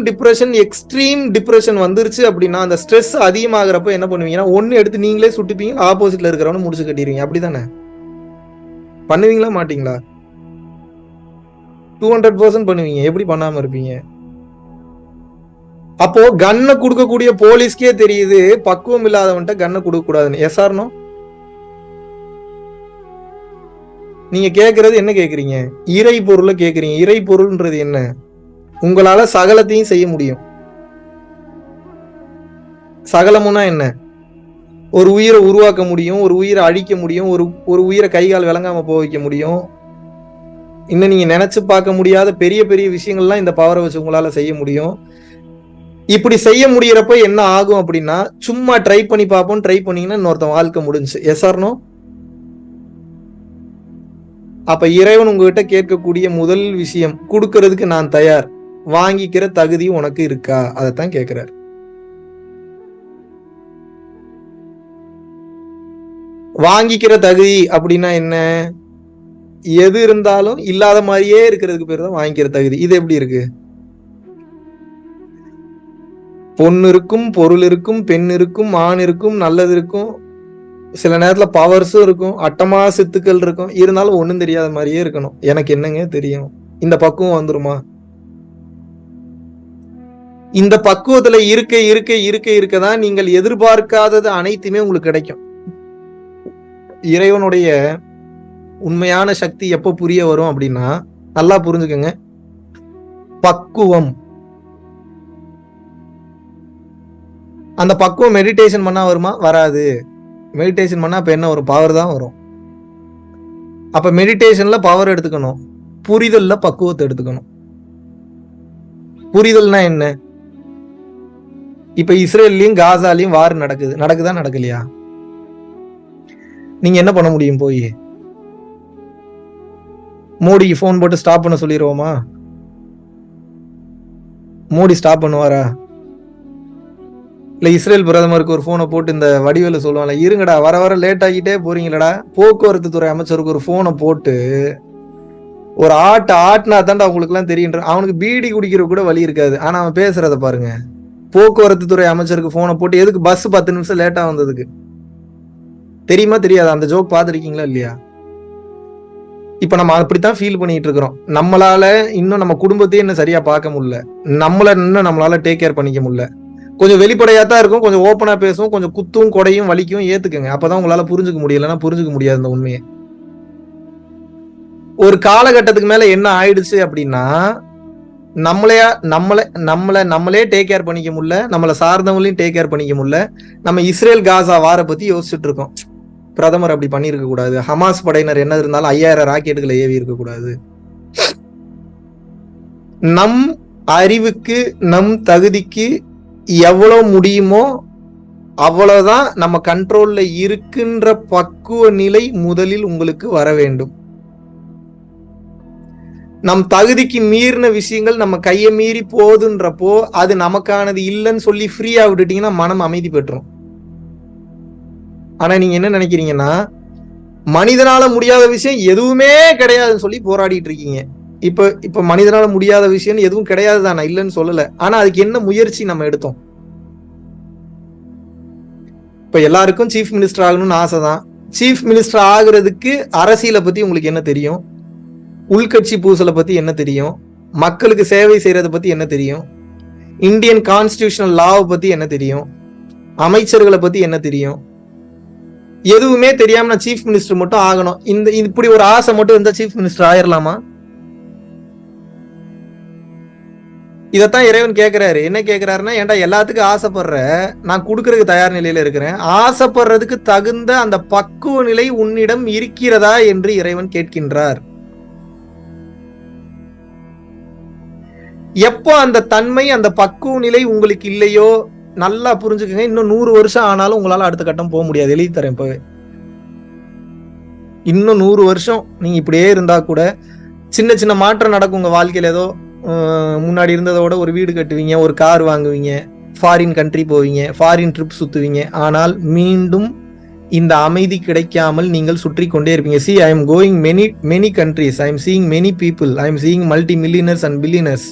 டிப்ரெஷன் வந்துருச்சு அப்படின்னா, அந்த ஸ்ட்ரெஸ் அதிகமாகிறப்ப என்ன பண்ணுவீங்கன்னா, ஒன்னு எடுத்து நீங்களே சுட்டுப்பீங்க, ஆப்போசிட்ல இருக்கிறவன முடிச்சு கட்டிடுவீங்க. அப்படிதானே பண்ணுவீங்களா மாட்டீங்களா? 200% பண்ணுவீங்க. எப்படி பண்ணாம இருப்பீங்க? அப்போ கன்னை கொடுக்கக்கூடிய போலீஸ்க்கே தெரியுது பக்குவம் இல்லாதவன்ட்ட கன்னை கொடுக்க கூடாதுன்னு. Yes or no? நீங்க கேக்குறது என்ன கேக்குறீங்க? இறை பொருளை கேக்குறீங்க. இறை பொருள்ன்றது என்ன? உங்களால சகலத்தையும் செய்ய முடியும். சகலமுன்னா என்ன? ஒரு உயிரை உருவாக்க முடியும், ஒரு உயிரை அழிக்க முடியும், ஒரு உயிரை கைகால் விளங்காம போக வைக்க முடியும். இன்னும் நீங்க நினைச்சு பார்க்க முடியாத பெரிய பெரிய விஷயங்கள்லாம் இந்த பவரை வச்சு உங்களால செய்ய முடியும். இப்படி செய்ய முடியறப்ப என்ன ஆகும் அப்படின்னா, சும்மா ட்ரை பண்ணி பார்ப்போம், ட்ரை பண்ணீங்கன்னா இன்னொருத்தன் வாழ்க்கை முடிஞ்சு. Yes or no? அப்ப இறைவன் உங்ககிட்ட கேட்கக்கூடிய முதல் விஷயம், கொடுக்கறதுக்கு நான் தயார், வாங்கிக்கிற தகுதி உனக்கு இருக்கா, அதைத்தான் கேட்கிறார். வாங்கிக்கிற தகுதி அப்படின்னா என்ன? எது இருந்தாலும் இல்லாத மாதிரியே இருக்கிறதுக்கு பேர் தான் வாங்கிக்கிற தகுதி. இது எப்படி இருக்கு? பொண்ணு இருக்கும், பொருள் இருக்கும், பெண் இருக்கும், ஆண் இருக்கும், நல்லது இருக்கும், சில நேரத்துல பவர்ஸும் இருக்கும், அட்டமா சித்துக்கள் இருக்கும், இருந்தாலும் ஒண்ணும் தெரியாத மாதிரியே இருக்கணும். எனக்கு என்னங்க தெரியும்? இந்த பக்குவம் வந்துருமா? இந்த பக்குவத்துல இருக்க இருக்க இருக்க இருக்கதான் நீங்கள் எதிர்பார்க்காதது அனைத்துமே உங்களுக்கு கிடைக்கும். இறைவனுடைய உண்மையான சக்தி எப்ப புரிய வரும் அப்படின்னா, நல்லா புரிஞ்சுக்கங்க, பக்குவம். அந்த பக்குவம் மெடிடேஷன் பண்ணா வருமா? வராது. மெடிடேஷன் பண்ணா அப்ப என்ன வரும்? பவர் தான் வரும். அப்ப மெடிடேஷன்ல பவர் எடுத்துக்கணும், புரிதல்ல பக்குவத்தை எடுத்துக்கணும். புரிதல்னா என்ன? இப்ப இஸ்ரேல்லயும் காசாலையும் வார் நடக்குதா நடக்கலையா? நீங்க என்ன பண்ண முடியும்? போய் மோடிக்கு போன் போட்டு ஸ்டாப் பண்ண சொல்லிடுவோமா? மோடி ஸ்டாப் பண்ணுவாரா? இல்ல இஸ்ரேல் பிரதமருக்கு ஒரு போனை போட்டு இந்த வடிவேல சொல்லுவாங்க, இருங்கடா வர வர லேட் ஆகிட்டே போறீங்களடா, போக்குவரத்து துறை அமைச்சருக்கு ஒரு போனை போட்டு ஒரு ஆட்டினா தாண்டா அவங்களுக்கு எல்லாம் தெரியும். அவனுக்கு பீடி குடிக்கிற கூட வழி இருக்காது, ஆனா அவன் பேசுறத பாருங்க. போக்குவரத்து துறை அமைச்சருக்கு போனை போட்டு எதுக்கு பஸ் 10 நிமிஷம் லேட்டா வந்ததுக்கு தெரியுமா தெரியாது? அந்த ஜோக் பாத்துருக்கீங்களா இல்லையா? இப்ப நம்ம அப்படித்தான் ஃபீல் பண்ணிட்டு இருக்கிறோம். நம்மளால இன்னும் நம்ம குடும்பத்தையும் இன்னும் சரியா பார்க்க முடியல, நம்மளால டேக் கேர் பண்ணிக்க முடியல. கொஞ்சம் வெளிப்படையாத்தான் இருக்கும், கொஞ்சம் ஓப்பனா பேசும், கொஞ்சம் குத்தும் கொடையும் வலிக்கும் ஏத்துக்குங்க. அப்பதான் உங்களால புரிஞ்சுக்க முடியலன்னா புரிஞ்சுக்க முடியாது இந்த உண்மையை. ஒரு காலகட்டத்துக்கு மேல என்ன ஆயிடுச்சு அப்படின்னா, நம்மளையா நம்மளே டேக் கேர் பண்ணிக்க முடியல, நம்மளை சார்ந்தவங்களையும் டேக் கேர் பண்ணிக்க முடியல. நம்ம இஸ்ரேல் காசா வார பத்தி யோசிச்சுட்டு இருக்கோம். பிரதமர் அப்படி பண்ணிருக்க கூடாது, ஹமாஸ் படையினர் என்ன இருந்தாலும் 5000 ராக்கெட்டுகளை ஏவி இருக்க கூடாது. நம் அறிவுக்கு நம் தகுதிக்கு எவ்வளவு முடியுமோ அவ்வளவுதான் நம்ம கண்ட்ரோல்ல இருக்கின்ற பக்குவ நிலை முதலில் உங்களுக்கு வர வேண்டும். நம் தகுதிக்கு மீறின விஷயங்கள் நம்ம கையை மீறி போகுதுன்றப்போ அது நமக்கானது இல்லைன்னு சொல்லி ஃப்ரீயா விட்டுட்டீங்கன்னா மனம் அமைதி பெற்றும். ஆனா நீங்க என்ன நினைக்கிறீங்கன்னா, மனிதனால முடியாத விஷயம் எதுவுமே கிடையாதுன்னு சொல்லி போராடிட்டு இருக்கீங்க. இப்ப மனிதனால முடியாத விஷயம் எதுவும் கிடையாது தான், நான் இல்லைன்னு சொல்லல. ஆனா அதுக்கு என்ன முயற்சி நம்ம எடுத்தோம்? இப்ப எல்லாருக்கும் சீஃப் மினிஸ்டர் ஆகணும்னு ஆசைதான். சீஃப் மினிஸ்டர் ஆகுறதுக்கு அரசியலை பத்தி உங்களுக்கு என்ன தெரியும்? உள்கட்சி பூசலை பத்தி என்ன தெரியும்? மக்களுக்கு சேவை செய்யறத பத்தி என்ன தெரியும்? இந்தியன் கான்ஸ்டிடியூஷனல் லாவை பத்தி என்ன தெரியும்? அமைச்சர்களை பத்தி என்ன தெரியும்? எதுவுமே தெரியாம நான் சீஃப் மினிஸ்டர் மட்டும் ஆகணும், இப்படி ஒரு ஆசை மட்டும் இருந்தா சீஃப் மினிஸ்டர் ஆயிரலாமா? இதத்தான் இறைவன் கேட்கிறாரு. என்ன கேட்கிறாருன்னா, ஏன்டா எல்லாத்துக்கும் ஆசைப்படுற, நான் கொடுக்கறதுக்கு தயார் நிலையில இருக்கிறேன், ஆசைப்படுறதுக்கு தகுந்த அந்த பக்குவ நிலை உன்னிடம் இருக்கிறதா என்று இறைவன் கேட்கின்றார். எப்போ அந்த தன்மை அந்த பக்குவ நிலை உங்களுக்கு இல்லையோ, நல்லா புரிஞ்சுக்கங்க, இன்னும் 100 வருஷம் ஆனாலும் உங்களால அடுத்த கட்டம் போக முடியாது. எழுதி தரேன் இப்பவே. இன்னும் 100 வருஷம் நீங்க இப்படியே இருந்தா கூட சின்ன சின்ன மாற்றம் நடக்கும் உங்க வாழ்க்கையில. ஏதோ முன்னாடி இருந்ததோட ஒரு வீடு கட்டுவீங்க, ஒரு கார் வாங்குவீங்க, ஃபாரின் கண்ட்ரி போவீங்க, ஃபாரின் ட்ரிப் சுத்துவீங்க. ஆனால் மீண்டும் இந்த அமைதி கிடைக்காமல் நீங்கள் சுற்றி கொண்டே இருப்பீங்க. See, I am going many countries, I am seeing many people, I am seeing multi-millionaires and billionaires.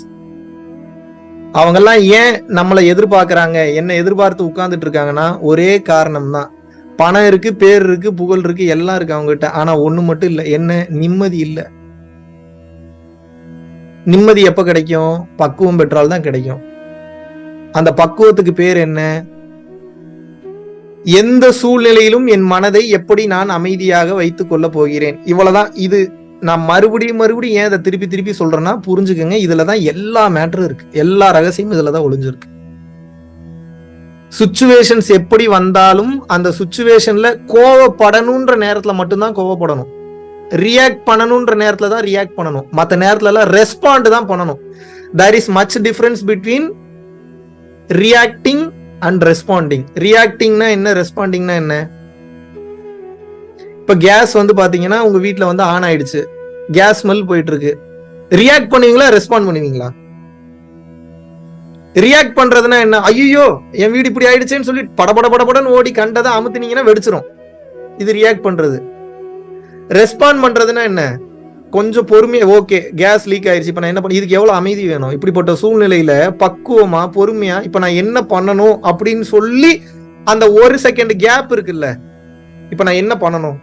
அவங்கெல்லாம் ஏன் நம்மளை எதிர்பார்க்கறாங்க, என்ன எதிர்பார்த்து உட்கார்ந்துட்டு இருக்காங்கன்னா ஒரே காரணம் தான். பணம் இருக்கு, பேர் இருக்கு, புகழ் இருக்கு, எல்லாம் இருக்கு அவங்க கிட்ட. ஆனா ஒண்ணு மட்டும் இல்ல, என்ன? நிம்மதி இல்ல. நிம்மதி எப்ப கிடைக்கும்? பக்குவம் பெற்றால் தான் கிடைக்கும். அந்த பக்குவத்துக்கு பேர் என்ன? எந்த சூழ்நிலையிலும் என் மனதை எப்படி நான் அமைதியாக வைத்துக் கொள்ள போகிறேன். இவ்வளவுதான். இது நான் மறுபடியும் ஏன் அதை திருப்பி திருப்பி சொல்றேன்னா புரிஞ்சுக்கங்க, இதுலதான் எல்லா மேட்டரும் இருக்கு, எல்லா ரகசியமும் இதுலதான் ஒளிஞ்சிருக்கு. சுச்சுவேஷன்ஸ் எப்படி வந்தாலும் அந்த சுச்சுவேஷன்ல கோவப்படணும்ன்ற நேரத்துல மட்டும்தான் கோவப்படணும், ரியாக்ட் பண்ணணும்ன்ற நேரத்துல தான் ரியாக்ட் பண்ணணும். மற்ற நேரத்துல எல்லாம் ரெஸ்பாண்ட் தான் பண்ணணும். there is much difference between reacting and responding. reactingனா என்ன, ரெஸ்பாண்டிங்னா என்ன? இப்ப கேஸ் வந்து பாத்தீங்கன்னா உங்க வீட்டுல வந்து ஆன் ஆயிடுச்சு, கேஸ் ஸ்மெல் போயிட்டு இருக்கு. ரியாக்ட் பண்ணுவீங்களா, ரெஸ்பாண்ட் பண்ணுவீங்களா? ரியாக்ட் பண்றதுன்னா என்ன? ஐயோ என் வீடு இப்படி ஆயிடுச்சேன்னு சொல்லி படபடன்னு ஓடி கண்டதை அமுத்துனீங்கன்னா வெடிச்சிரும். இது ரியாக்ட் பண்றது. ரெஸ்பாண்ட் பண்றதுன்னா என்ன? கொஞ்சம் பொறுமையா, ஓகே கேஸ் லீக் ஆயிடுச்சு, இப்ப நான் என்ன பண்ண, இதுக்கு எவ்வளவு அமைதி வேணும்? இப்படிப்பட்ட சூழ்நிலையில பக்குவமா பொறுமையா இப்ப நான் என்ன பண்ணணும் அப்படின்னு சொல்லி அந்த 1 செகண்ட் கேப் இருக்குல்ல, இப்ப நான் என்ன பண்ணணும்,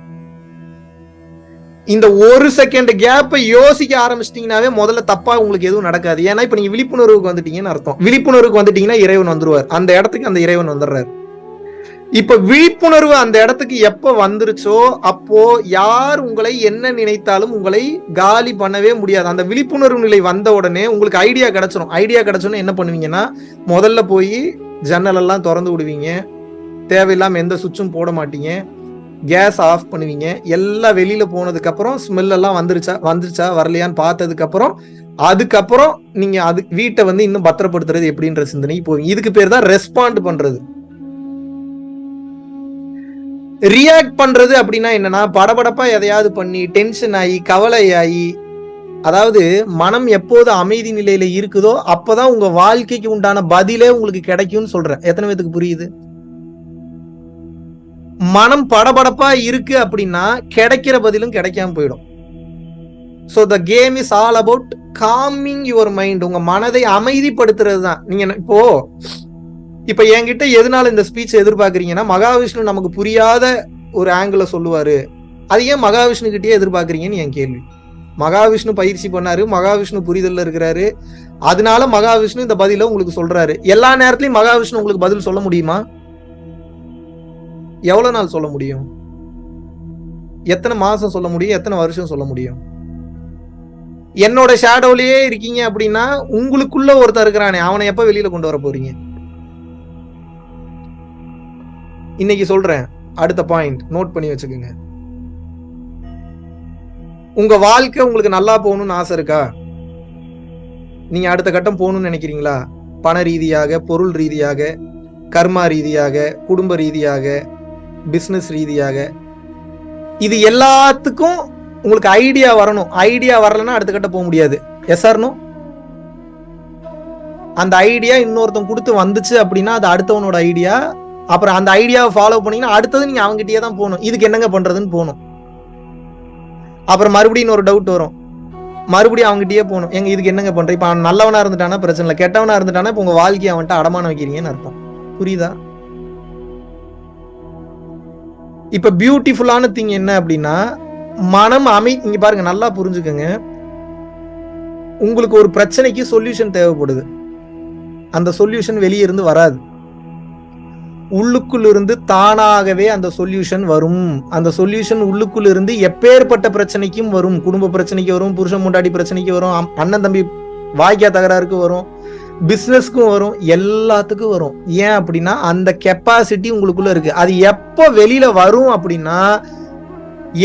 இந்த 1 செகண்ட் கேப்பை யோசிக்க ஆரம்பிச்சிட்டீங்கன்னாவே முதல்ல தப்பா உங்களுக்கு எதுவும் நடக்காது. ஏன்னா இப்ப நீங்க விழிப்புணர்வுக்கு வந்துட்டீங்கன்னு அர்த்தம். விழிப்புணர்வுக்கு வந்துட்டீங்கன்னா இறைவன் வந்துருவார், அந்த இடத்துக்கு அந்த இறைவன் வந்துடுறாரு. இப்ப விழிப்புணர்வு அந்த இடத்துக்கு எப்ப வந்துருச்சோ அப்போ யார் உங்களை என்ன நினைத்தாலும் உங்களை காலி பண்ணவே முடியாது. அந்த விழிப்புணர்வு நிலை வந்த உடனே உங்களுக்கு ஐடியா கிடைச்சிடும். ஐடியா கிடைச்சோன்னு என்ன பண்ணுவீங்கன்னா, முதல்ல போய் ஜன்னல் எல்லாம் திறந்து விடுவீங்க, தேவையில்லாம எந்த சுவிட்சும் போட மாட்டீங்க, கேஸ் ஆஃப் பண்ணுவீங்க. எல்லாம் வெளியில போனதுக்கு அப்புறம் ஸ்மெல் எல்லாம் வந்துருச்சா வரலையான்னு பார்த்ததுக்கு அப்புறம் அதுக்கப்புறம் நீங்க அது வீட்டை வந்து இன்னும் பத்திரப்படுத்துறது எப்படின்ற சிந்தனைக்கு போவீங்க. இதுக்கு பேர் தான் ரெஸ்பாண்ட் பண்றது. ரியாக்ட் பண்றது அப்படின்னா என்னன்னா, படபடப்பா எதையாவது பண்ணி டென்ஷன் ஆகி கவலையாகி, அதாவது மனம் எப்போது அமைதி நிலையில இருக்குதோ அப்பதான் உங்க வாழ்க்கைக்கு உண்டான பதிலே உங்களுக்கு கிடைக்கும்னு சொல்றேன். எத்தனை பேத்துக்கு புரியுது? மனம் படபடப்பா இருக்கு அப்படின்னா கிடைக்கிற பதிலும் கிடைக்காம போயிடும். So the game is all about calming your mind. உங்க மனதை அமைதிப்படுத்துறது தான். நீங்க இப்ப என்கிட்ட எதனால இந்த ஸ்பீச் எதிர்பார்க்கறீங்கன்னா, மகாவிஷ்ணு நமக்கு புரியாத ஒரு ஆங்கிள் சொல்லுவாரு, அது ஏன் மகாவிஷ்ணு கிட்டே எதிர்பார்க்கறீங்கன்னு என் கேள்வி. மகாவிஷ்ணு பயிற்சி பண்ணாரு, மகாவிஷ்ணு புரிதல்ல இருக்கிறாரு, அதனால மகாவிஷ்ணு இந்த பதில உங்களுக்கு சொல்றாரு. எல்லா நேரத்திலயும் மகாவிஷ்ணு உங்களுக்கு பதில் சொல்ல முடியுமா? எவ்வளவு நாள் சொல்ல முடியும்? எத்தனை மாசம் சொல்ல முடியும்? எத்தனை வருஷம் சொல்ல முடியும்? என்னோட ஷேடோலயே இருக்கீங்க அப்படின்னா உங்களுக்குள்ள ஒருத்தர் இருக்கிறானே, அவனை எப்ப வெளியில கொண்டு வர போறீங்க? இன்னைக்கு சொல்றேன். அடுத்த பாயிண்ட் நோட் பண்ணி வச்சுக்கோங்க. உங்க வாழ்க்கை உங்களுக்கு நல்லா போகணும்னு ஆசை இருக்கா? நீங்க அடுத்த கட்டம் போகணும்னு நினைக்கிறீங்களா? பண ரீதியாக, பொருள் ரீதியாக, கர்மா ரீதியாக, குடும்ப ரீதியாக, பிசினஸ் ரீதியாக, இது எல்லாத்துக்கும் உங்களுக்கு ஐடியா வரணும். ஐடியா வரலன்னா அடுத்த கட்டம் போக முடியாது. Yes or no? அந்த ஐடியா இன்னொருத்தன் கொடுத்து வந்துச்சு அப்படின்னா அது அடுத்தவனோட ஐடியா. அப்புறம் அந்த ஐடியாவை ஃபாலோ பண்ணீங்கன்னா அடுத்தது நீங்க அவங்ககிட்டயே தான் போகணும். இதுக்கு என்னங்க பண்றதுன்னு போகணும். அப்புறம் மறுபடியும் ஒரு டவுட் வரும், மறுபடியும் அவங்ககிட்டயே போகணும். எங்க இதுக்கு என்னங்க பண்ற? இப்ப அவன் நல்லவனா இருந்துட்டானா பிரச்சனை இல்லை, கெட்டவனா இருந்துட்டானா இப்ப உங்க வாழ்க்கையை அவன்கிட்ட அடமானம் வைக்கிறீங்கன்னு அர்த்தம். புரியுதா? இப்ப பியூட்டிஃபுல்லான திங் என்ன அப்படின்னா, மனம் இங்க பாருங்க, நல்லா புரிஞ்சுக்கங்க. உங்களுக்கு ஒரு பிரச்சனைக்கு சொல்யூஷன் தேவைப்படுது. அந்த சொல்யூஷன் வெளியே இருந்து வராது, உள்ளுக்குள் இருந்து தானாகவே அந்த சொல்யூஷன் வரும். அந்த சொல்யூஷன் உள்ளுக்குள் இருந்து எப்பேற்பட்ட பிரச்சனைக்கும் வரும். குடும்ப பிரச்சனைக்கு வரும், புருஷன் முண்டாடி பிரச்சனைக்கு வரும், அண்ணன் தம்பி வாய்க்கா தகராறுக்கு வரும், பிசினஸ்க்கும் வரும், எல்லாத்துக்கும் வரும். ஏன் அப்படின்னா அந்த கெப்பாசிட்டி உங்களுக்குள்ள இருக்கு. அது எப்போ வெளியில வரும் அப்படின்னா,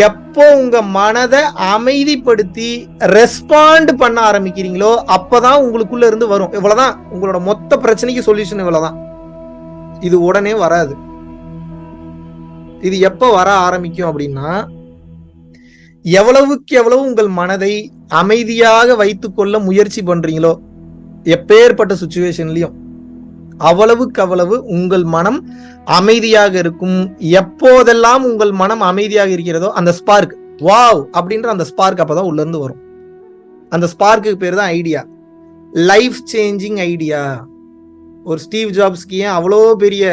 எப்போ உங்க மனதை அமைதிப்படுத்தி ரெஸ்பாண்ட் பண்ண ஆரம்பிக்கிறீங்களோ அப்பதான் உங்களுக்குள்ள இருந்து வரும். இவ்வளவுதான் உங்களோட மொத்த பிரச்சனைக்கு சொல்யூஷன். இவ்வளவுதான். இது உடனே வராது. இது எப்ப வர ஆரம்பிக்கும் அப்படின்னா, எவ்வளவுக்கு எவ்வளவு உங்கள் மனதை அமைதியாக வைத்துக் கொள்ள முயற்சி பண்றீங்களோ எப்பேற்பட்ட சுச்சுவேஷன்லயும், அவ்வளவுக்கு அவ்வளவு உங்கள் மனம் அமைதியாக இருக்கும். எப்போதெல்லாம் உங்கள் மனம் அமைதியாக இருக்கிறதோ அந்த ஸ்பார்க், வாவ் அப்படின்ற அந்த ஸ்பார்க் அப்பதான் உள்ள இருந்து வரும். அந்த ஸ்பார்க்கு பேர் தான் ஐடியா, லைஃப் சேஞ்சிங் ஐடியா. ஒரு ஸ்டீவ் ஜாப்ஸ்க்கு ஏன் அவ்வளோ பெரிய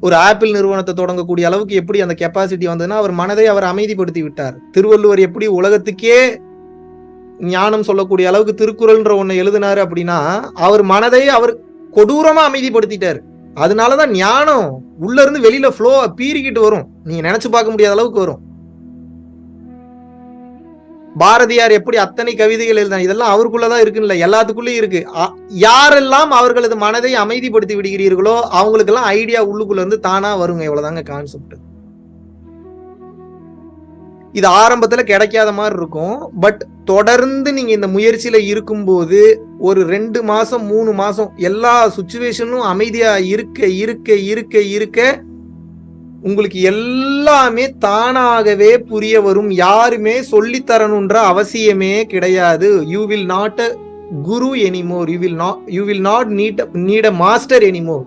ஒரு ஆப்பிள் நிறுவனத்தை தொடங்கக்கூடிய அளவுக்கு எப்படி அந்த கெப்பாசிட்டி வந்ததுன்னா, அவர் மனதை அவர் அமைதிப்படுத்தி விட்டார். திருவள்ளுவர் எப்படி உலகத்துக்கே ஞானம் சொல்லக்கூடிய அளவுக்கு திருக்குறள்ன்ற ஒண்ணு எழுதினாரு அப்படின்னா, அவர் மனதை அவர் கொடூரமா அமைதிப்படுத்திட்டாரு. அதனாலதான் ஞானம் உள்ள இருந்து வெளியில ஃப்ளோ பீறிக்கிட்டு வரும். நீங்க நினைச்சு பார்க்க முடியாத அளவுக்கு வரும். பாரதியார் எப்படி அத்தனை கவிதைகள் எழுதினார், இதெல்லாம் அவருக்குள்ளதான் இருக்குன்னு, எல்லாத்துக்குள்ளயும் இருக்கு. யாரெல்லாம் அவர்களது மனதை அமைதிப்படுத்தி விடுகிறீர்களோ அவங்களுக்கு எல்லாம் ஐடியா உள்ளுக்குள்ள இருந்து தானா வருங்க. இவ்வளவுதாங்க கான்செப்ட். இது ஆரம்பத்துல கிடைக்காத மாதிரி இருக்கும். பட் தொடர்ந்து நீங்க இந்த முயற்சியில இருக்கும்போது ஒரு 2 மாசம் 3 மாசம் எல்லா சுச்சுவேஷனும் அமைதியா இருக்க இருக்க இருக்க இருக்க உங்களுக்கு எல்லாமே தானாகவே புரிய வரும். யாருமே சொல்லி தரணுன்ற அவசியமே கிடையாது. You will not a Guru anymore. You will not need a master anymore.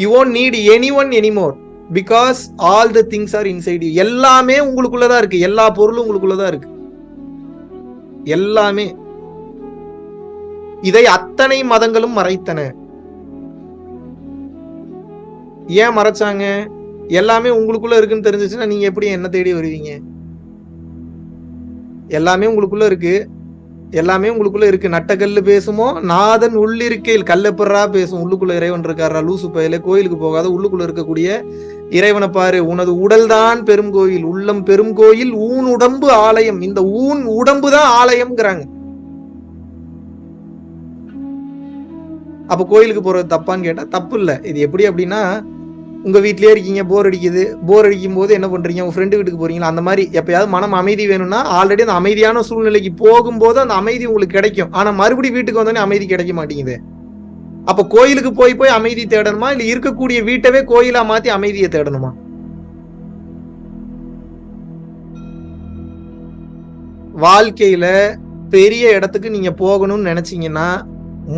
You won't need anyone anymore because all the things are inside you. எல்லாமே உங்களுக்குள்ளதான் இருக்கு. எல்லா பொருளும் உங்களுக்குள்ளதான் இருக்கு. எல்லாமே. இதை அத்தனை மதங்களும் மறைத்தன. ஏன் மறைச்சாங்க? எல்லாமே உங்களுக்குள்ள இருக்குன்னு தெரிஞ்சிச்சுன்னா நீங்க எப்படி என்ன தேடி வருவீங்க? எல்லாமே உங்களுக்குள்ள இருக்கு. எல்லாமே உங்களுக்குள்ள இருக்கு. நட்டக்கல்லு பேசுமோ நாதன் உள்ளிருக்கையில் கல்லப்பறா பேசும். உள்ளுக்குள்ள இறைவன் இருக்காரா? லூசு பயில கோயிலுக்கு போகாத, உள்ளுக்குள்ள இருக்கக்கூடிய இறைவனை பாரு. உனது உடல் தான் பெரும் கோயில், உள்ளம் பெரும் கோயில், ஊன் உடம்பு ஆலயம். இந்த ஊன் உடம்பு தான் ஆலயம்ங்கிறாங்க. அப்ப கோயிலுக்கு போறது தப்பான்னு கேட்டா தப்பு இல்ல. இது எப்படி அப்படின்னா, உங்க வீட்லயே இருக்கீங்க, போர் அடிக்குது. போர் அடிக்கும் போது என்ன பண்றீங்க? உங்க ஃப்ரெண்டு வீட்டுக்கு போறீங்களா? அந்த மாதிரி எப்பயாவது மனம் அமைதி வேணும்னா ஆல்ரெடி அந்த அமைதியான சூழ்நிலைக்கு போகும்போது அந்த அமைதி உங்களுக்கு கிடைக்கும். ஆனா மறுபடியும் வீட்டுக்கு வந்தோடனே அமைதி கிடைக்க மாட்டேங்குது. அப்ப கோயிலுக்கு போய் போய் அமைதி தேடணுமா, இல்ல இருக்கக்கூடிய வீட்டவே கோயிலா மாத்தி அமைதியை தேடணுமா? வாழ்க்கையில பெரிய இடத்துக்கு நீங்க போகணும்னு நினைச்சீங்கன்னா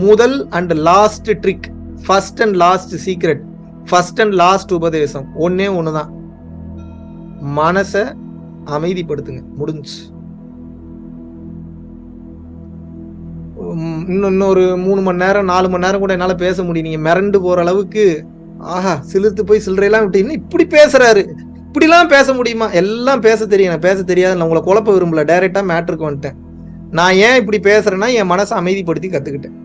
முதல் and last trick, first and last secret, first and last உபதேசம் ஒன்னே ஒண்ணுதான். மனசை அமைதிப்படுத்துங்க. முடிஞ்சு. இன்னொரு 3 மணி நேரம் 4 மணி நேரம் கூட என்னால பேச முடியும். நீங்க மிரண்டு போற அளவுக்கு ஆஹா சிலிர்த்து போய் சில்லறையெல்லாம் விட்டீங்கன்னா இப்படி பேசுறாரு, இப்படிலாம் பேச முடியுமா? எல்லாம் பேச தெரியும். பேச தெரியாது. உங்களை குழப்ப விரும்பல. டைரக்டா மேட்டருக்கு வந்துட்டேன். நான் ஏன் இப்படி பேசுறேன்னா என் மனசை அமைதிப்படுத்தி கத்துக்கிட்டேன்.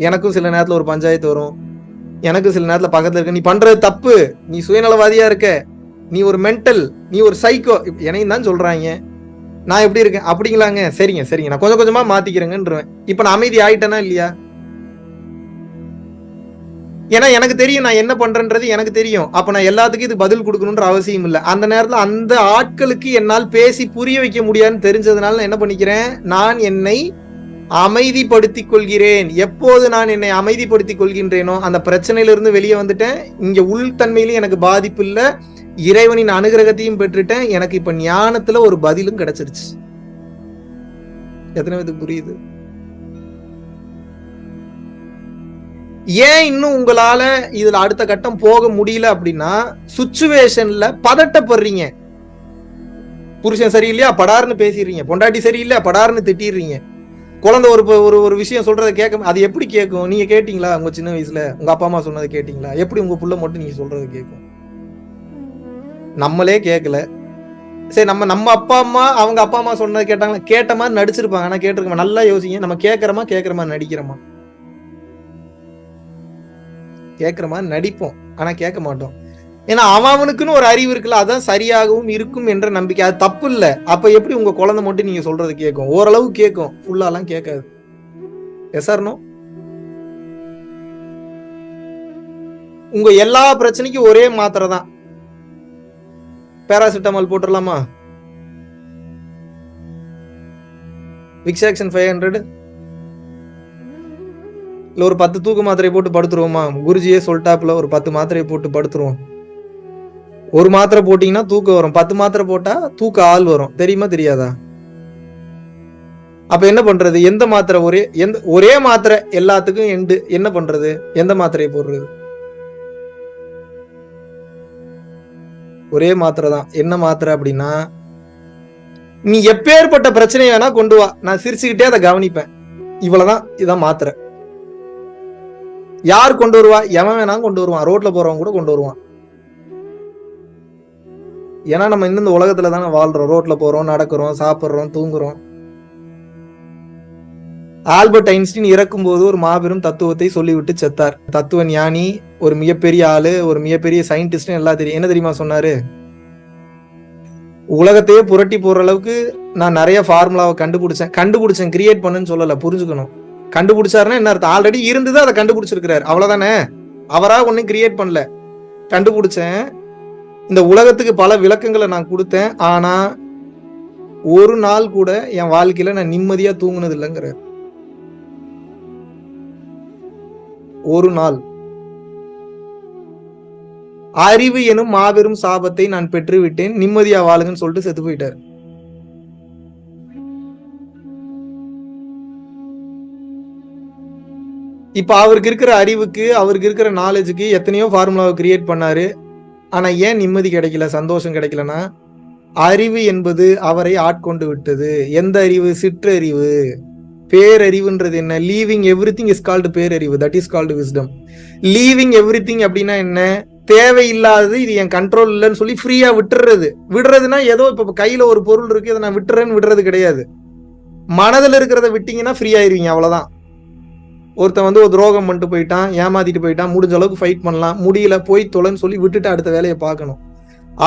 எனக்கும் சில நேரத்துல ஒரு பஞ்சாயத்து வரும். எனக்கு சில நேரத்துல பக்கத்துல இருக்க, நீ பண்றது தப்பு, நீ சுயநலவாதியா இருக்க, நீ ஒரு மென்டல், நீ ஒரு சைக்கோ, என்னையும் தான் சொல்றாங்க. நான் எப்படி இருக்கேன் அப்படிங்களாங்க, சரிங்க சரிங்க நான் கொஞ்சம் கொஞ்சமா மாத்திக்கிறேங்கன்றேன். இப்ப நான் அமைதி ஆயிட்டேனா இல்லையா? ஏன்னா எனக்கு தெரியும் நான் என்ன பண்றேன்றது எனக்கு தெரியும். அப்ப நான் எல்லாத்துக்கும் இது பதில் கொடுக்கணும்ன்ற அவசியம் இல்லை. அந்த நேரத்துல அந்த ஆட்களுக்கு என்னால் பேசி புரிய வைக்க முடியாதுன்னு தெரிஞ்சதுனால நான் என்ன பண்ணிக்கிறேன், நான் என்னை அமைதிப்படுத்திக் கொள்கிறேன். எப்போது நான் என்னை அமைதிப்படுத்திக் கொள்கின்றேனோ அந்த பிரச்சனையிலிருந்து வெளியே வந்துட்டேன். இங்க உள்தன்மையிலும் எனக்கு பாதிப்பு இல்லை, இறைவனின் அனுகிரகத்தையும் பெற்றுட்டேன். எனக்கு இப்ப ஞானத்துல ஒரு பதிலும் கிடைச்சிருச்சு. எத்தனை பேருக்கு புரியுது? ஏன் இன்னும் உங்களால இதுல அடுத்த கட்டம் போக முடியல அப்படின்னா, சுச்சுவேஷன்ல பதட்டப்படுறீங்க. புருஷன் சரியில்லையா படார்னு பேசிடுறீங்க, பொண்டாட்டி சரியில்லை படார்னு திட்டிடுறீங்க. குழந்தை ஒரு விஷயம் சொல்றதை கேட்க, அது எப்படி கேட்கும்? நீங்க கேட்டீங்களா? உங்க சின்ன வயசுல உங்க அப்பா அம்மா சொன்னதை கேட்டீங்களா? எப்படி உங்க புள்ள மட்டும் நீங்க சொல்றதை கேட்கும்? நம்மளே கேட்கல. சரி, நம்ம அப்பா அம்மா அவங்க அப்பா அம்மா சொன்னதை கேட்டாங்களா? கேட்ட மாதிரி நடிச்சிருப்பாங்க, ஆனா கேட்டிருக்கோமா? நல்லா யோசிங்க. நம்ம கேட்கிற மாதிரி நடிக்கிறோமா? கேட்கிற மாதிரி நடிப்போம், ஆனா கேட்க மாட்டோம். ஏன்னா அவனுக்குன்னு ஒரு அறிவு இருக்குல்ல, அதான் சரியாகவும் இருக்கும் என்ற நம்பிக்கை. அது தப்பு இல்லை. அப்ப எப்படி உங்க குழந்தை மட்டும் நீங்க சொல்றது கேட்கும்? ஓரளவு கேட்கும், ஃபுல்லாலாம் கேட்காது. Yes or no? உங்க எல்லா பிரச்சனைக்கும் ஒரே மாத்திரை தான். பேராசிட்டமால் போட்டுடலாமா? விக்ஸாக்சன் 500 இல்ல ஒரு 10 தூக்கு மாத்திரையை போட்டு படுத்துருவோமா? குருஜியே சொல்லிட்டாப்புல ஒரு 10 மாத்திரையை போட்டு படுத்துருவோம். ஒரு மாத்திரை போட்டீங்கன்னா தூக்கம் வரும், 10 மாத்திரை போட்டா தூக்க ஆள் வரும். தெரியுமா தெரியாதா? அப்ப என்ன பண்றது? எந்த மாத்திரை? ஒரே மாத்திரை எல்லாத்துக்கும் எண்டு. என்ன பண்றது? எந்த மாத்திரையை போடுறது? ஒரே மாத்திரை தான். என்ன மாத்திரை அப்படின்னா, நீ எப்பேற்பட்ட பிரச்சனை வேணா கொண்டு வா, நான் சிரிச்சுக்கிட்டே அதை கவனிப்பேன். இவ்வளவுதான், இதான் மாத்திரை. யார் கொண்டு வருவா? எவன் வேணா கொண்டு வருவான், ரோட்ல போறவன் கூட கொண்டு வருவான். ஏன்னா நம்ம இன்னும் இந்த உலகத்துல தானே வாழ்றோம். ரோட்ல போறோம், நடக்கிறோம், சாப்பிடுறோம், தூங்குறோம். ஆல்பர்ட் ஐன்ஸ்டீன் இறக்கும் போது ஒரு மாபெரும் தத்துவத்தை சொல்லிவிட்டு செத்தார். தத்துவ ஞானி, ஒரு மிகப்பெரிய ஆளு, ஒரு மிகப்பெரிய சயின்டிஸ்ட் எல்லாம் தெரியும். என்ன தெரியுமா சொன்னாரு? உலகத்தையே புரட்டி போற அளவுக்கு நான் நிறைய ஃபார்முலாவை கண்டுபிடிச்சேன். கிரியேட் பண்ணுன்னு சொல்லல, புரிஞ்சுக்கணும். கண்டுபிடிச்சாருன்னா என்ன அர்த்தம்? ஆல்ரெடி இருந்தது, அதை கண்டுபிடிச்சிருக்கிறாரு, அவ்வளவுதானே. அவரா ஒன்னும் கிரியேட் பண்ணல, கண்டுபிடிச்சேன். இந்த உலகத்துக்கு பல விளக்கங்களை நான் கொடுத்தேன், ஆனா ஒரு நாள் கூட என் வாழ்க்கையில நான் நிம்மதியா தூங்குனது இல்லைங்கிற. ஒரு நாள். அறிவு எனும் மாபெரும் சாபத்தை நான் பெற்று விட்டேன், நிம்மதியா வாழுங்கன்னு சொல்லிட்டு செத்து போயிட்டார். இப்ப அவருக்கு இருக்கிற அறிவுக்கு, அவருக்கு இருக்கிற நாலேஜுக்கு எத்தனையோ ஃபார்முலாவை கிரியேட் பண்ணாரு. ஆனா ஏன் நிம்மதி கிடைக்கல, சந்தோஷம் கிடைக்கலன்னா, அறிவு என்பது அவரை ஆட்கொண்டு விட்டது. எந்த அறிவு? சிற்றறிவு. பேரறிவுன்றது என்ன? லீவிங் எவ்ரிதிங் இஸ் கால்டு பேரறிவு. That is called wisdom. Leaving everything அப்படின்னா என்ன? தேவையில்லாதது, இது என் கண்ட்ரோல் இல்லைன்னு சொல்லி ஃப்ரீயா விடுறதுன்னா ஏதோ இப்ப கையில ஒரு பொருள் இருக்கு, இதை நான் விடுறது கிடையாது. மனதில் இருக்கிறத விட்டீங்கன்னா ஃப்ரீ ஆயிருவீங்க, அவ்வளவுதான். ஒருத்தன் ஒரு துரோகம் பண்ணிட்டு போயிட்டான், ஏமாத்திட்டு போயிட்டான், முடிஞ்ச அளவுக்கு ஃபைட் பண்ணலாம், முடியல போய் தொலைன்னு சொல்லி விட்டுட்டு அடுத்த வேலையை பார்க்கணும்.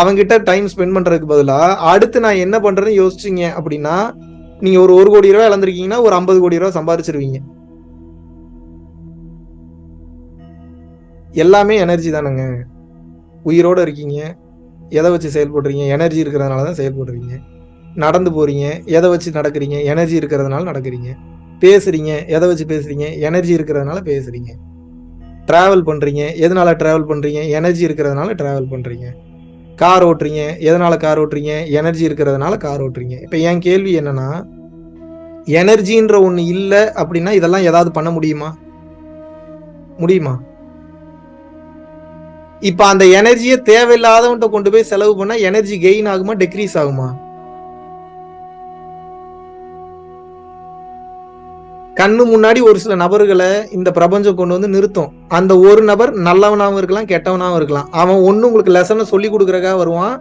அவங்கிட்ட டைம் ஸ்பெண்ட் பண்றதுக்கு பதிலா அடுத்து நான் என்ன பண்றேன்னு யோசிச்சீங்க அப்படின்னா, நீங்க ஒரு 1 கோடி ரூபாய் இழந்திருக்கீங்கன்னா ஒரு 50 கோடி ரூபாய் சம்பாதிச்சிருவீங்க. எல்லாமே எனர்ஜி தானங்க. உயிரோட இருக்கீங்க, எதை வச்சு செயல்படுறீங்க? எனர்ஜி இருக்கிறதுனாலதான் செயல்படுறீங்க. நடந்து போறீங்க, எதை வச்சு நடக்கிறீங்க? எனர்ஜி இருக்கிறதுனால நடக்கிறீங்க. பேசுறீங்க, எதை வச்சு பேசுறீங்க? எனர்ஜி இருக்கிறதுனால பேசுறீங்க. டிராவல் பண்றீங்க, எதனால டிராவல் பண்றீங்க? எனர்ஜி இருக்கிறதுனால டிராவல் பண்றீங்க. கார் ஓட்டுறீங்க, எதனால கார் ஓட்டுறீங்க? எனர்ஜி இருக்கிறதுனால கார் ஓட்டுறீங்க. இப்ப என் கேள்வி என்னன்னா, எனர்ஜின்ற ஒண்ணு இல்ல அப்படின்னா இதெல்லாம் ஏதாவது பண்ண முடியுமா? இப்ப அந்த எனர்ஜியை தேவையில்லாதவன்ட்ட கொண்டு போய் செலவு பண்ணா எனர்ஜி கெயின் ஆகுமா, டெக்ரீஸ் ஆகுமா? கண்ணு முன்னாடி ஒரு சில நபர்களை இந்த பிரபஞ்சம் கொண்டு வந்து நிறுத்தும். அந்த ஒரு நபர் நல்லவனாவும் இருக்கலாம், கெட்டவனாவும் இருக்கலாம். அவன் ஒண்ணு உங்களுக்கு லெசனை சொல்லி கொடுக்கறக்கா வருவான்,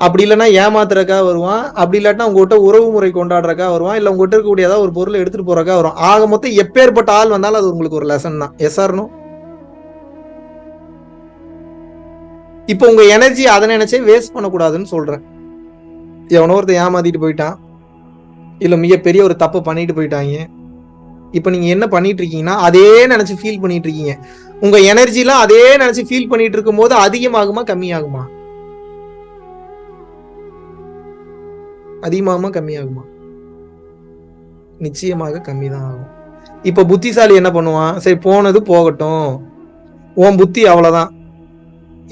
அப்படி இல்லைன்னா ஏமாத்துறக்கா வருவான், அப்படி இல்லாட்டா உங்ககிட்ட உறவு முறை கொண்டாடுறக்கா வருவான், இல்ல உங்ககிட்ட இருக்கக்கூடிய ஏதாவது ஒரு பொருளை எடுத்துட்டு போறக்கா வரும். ஆக மொத்தம் எப்பேற்பட்ட ஆள் வந்தாலும் அது உங்களுக்கு ஒரு லெசன் தான். Yes or no? இப்ப உங்க எனர்ஜி அதை நினைச்சே வேஸ்ட் பண்ணக்கூடாதுன்னு சொல்றேன். எவனோ ஒருத்தன் ஏமாத்திட்டு போயிட்டான், இல்ல மிகப்பெரிய ஒரு தப்பு பண்ணிட்டு போயிட்டாங்க. இப்ப நீங்க என்ன பண்ணிட்டு இருக்கீங்கன்னா அதே நினைச்சு ஃபீல் பண்ணிட்டு இருக்கீங்க. உங்க எனர்ஜிலாம் அதே நினைச்சு ஃபீல் பண்ணிட்டு இருக்கும் போது அதிகமாகுமா கம்மியாகுமா? அதிகமாகுமா கம்மியாகுமா? நிச்சயமாக கம்மிதான் ஆகும். இப்ப புத்திசாலி என்ன பண்ணுவான்? சரி போனது போகட்டும், உன் புத்தி அவ்வளவுதான்,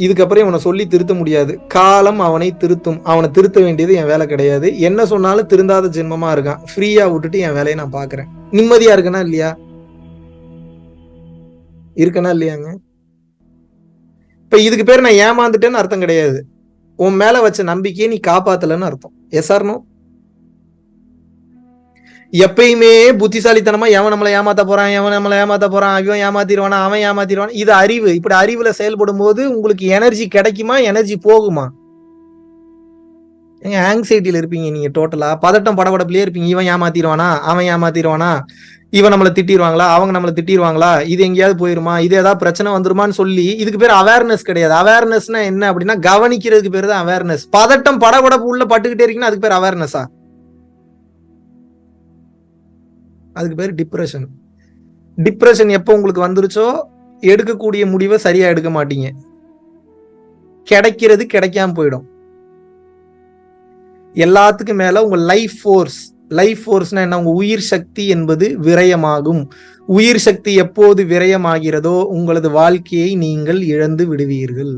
இதுக்கப்புறம் இவனை சொல்லி திருத்த முடியாது, காலம் அவனை திருத்தும், அவனை திருத்த வேண்டியது என் வேலை கிடையாது, என்ன சொன்னாலும் திருந்தாத ஜென்மமா இருக்கான், ஃப்ரீயா விட்டுட்டு என் வேலையை நான் பாக்குறேன். நிம்மதியா இருக்கனா இல்லையா? இருக்கனா இல்லையாங்க? இப்ப இதுக்கு பேர் நான் ஏமாந்துட்டேன்னு அர்த்தம் கிடையாது. உன் மேல வச்ச நம்பிக்கையை நீ காப்பாத்தலன்னு அர்த்தம். Yes or no? எப்பயுமே புத்திசாலித்தனமா எவன் நம்மளை ஏமாத்த போறான், எவன் நம்மளை ஏமாத்த போறான், இவன் ஏமாத்திடுவானா, அவன் ஏமாத்திடுவான், இது அறிவு. இப்படி அறிவுல செயல்படும் போது உங்களுக்கு எனர்ஜி கிடைக்குமா, எனர்ஜி போகுமா? ஆங்ஸைட்டில இருப்பீங்க நீங்க. டோட்டலா பதட்டம் படபடப்புலயே இருப்பீங்க. இவன் ஏமாத்திடுவானா, அவன் ஏமாத்திடுவானா, இவன் நம்மளை திட்டிடுவாங்களா, அவங்க நம்மளை திட்டிடுவாங்களா, இது எங்கேயாவது போயிருமா, இது ஏதாவது பிரச்சனை வந்துருமான்னு சொல்லி. இதுக்கு பேர் அவேர்னஸ் கிடையாது. அவேர்னஸ்னா என்ன அப்படின்னா கவனிக்கிறதுக்கு பேர் தான் அவேர்னஸ். பதட்டம் படபடப்பு உள்ள பட்டுக்கிட்டே இருக்கீங்கன்னா அதுக்கு பேர் அவேர்னஸா? அதுக்கு பேர் டிப்ரெஷன். டிப்ரெஷன் எப்போ உங்களுக்கு வந்துருச்சோ எடுக்கக்கூடிய முடிவை சரியா எடுக்க மாட்டீங்க, கிடைக்கிறது கிடைக்காம போயிடும். எல்லாத்துக்கும் மேல உங்க லைஃப் ஃபோர்ஸ். லைஃப் ஃபோர்ஸ்னா என்ன? உங்க உயிர் சக்தி என்பது விரயமாகும். உயிர் சக்தி எப்போது விரயமாகிறதோ உங்களது வாழ்க்கையை நீங்கள் இழந்து விடுவீர்கள்.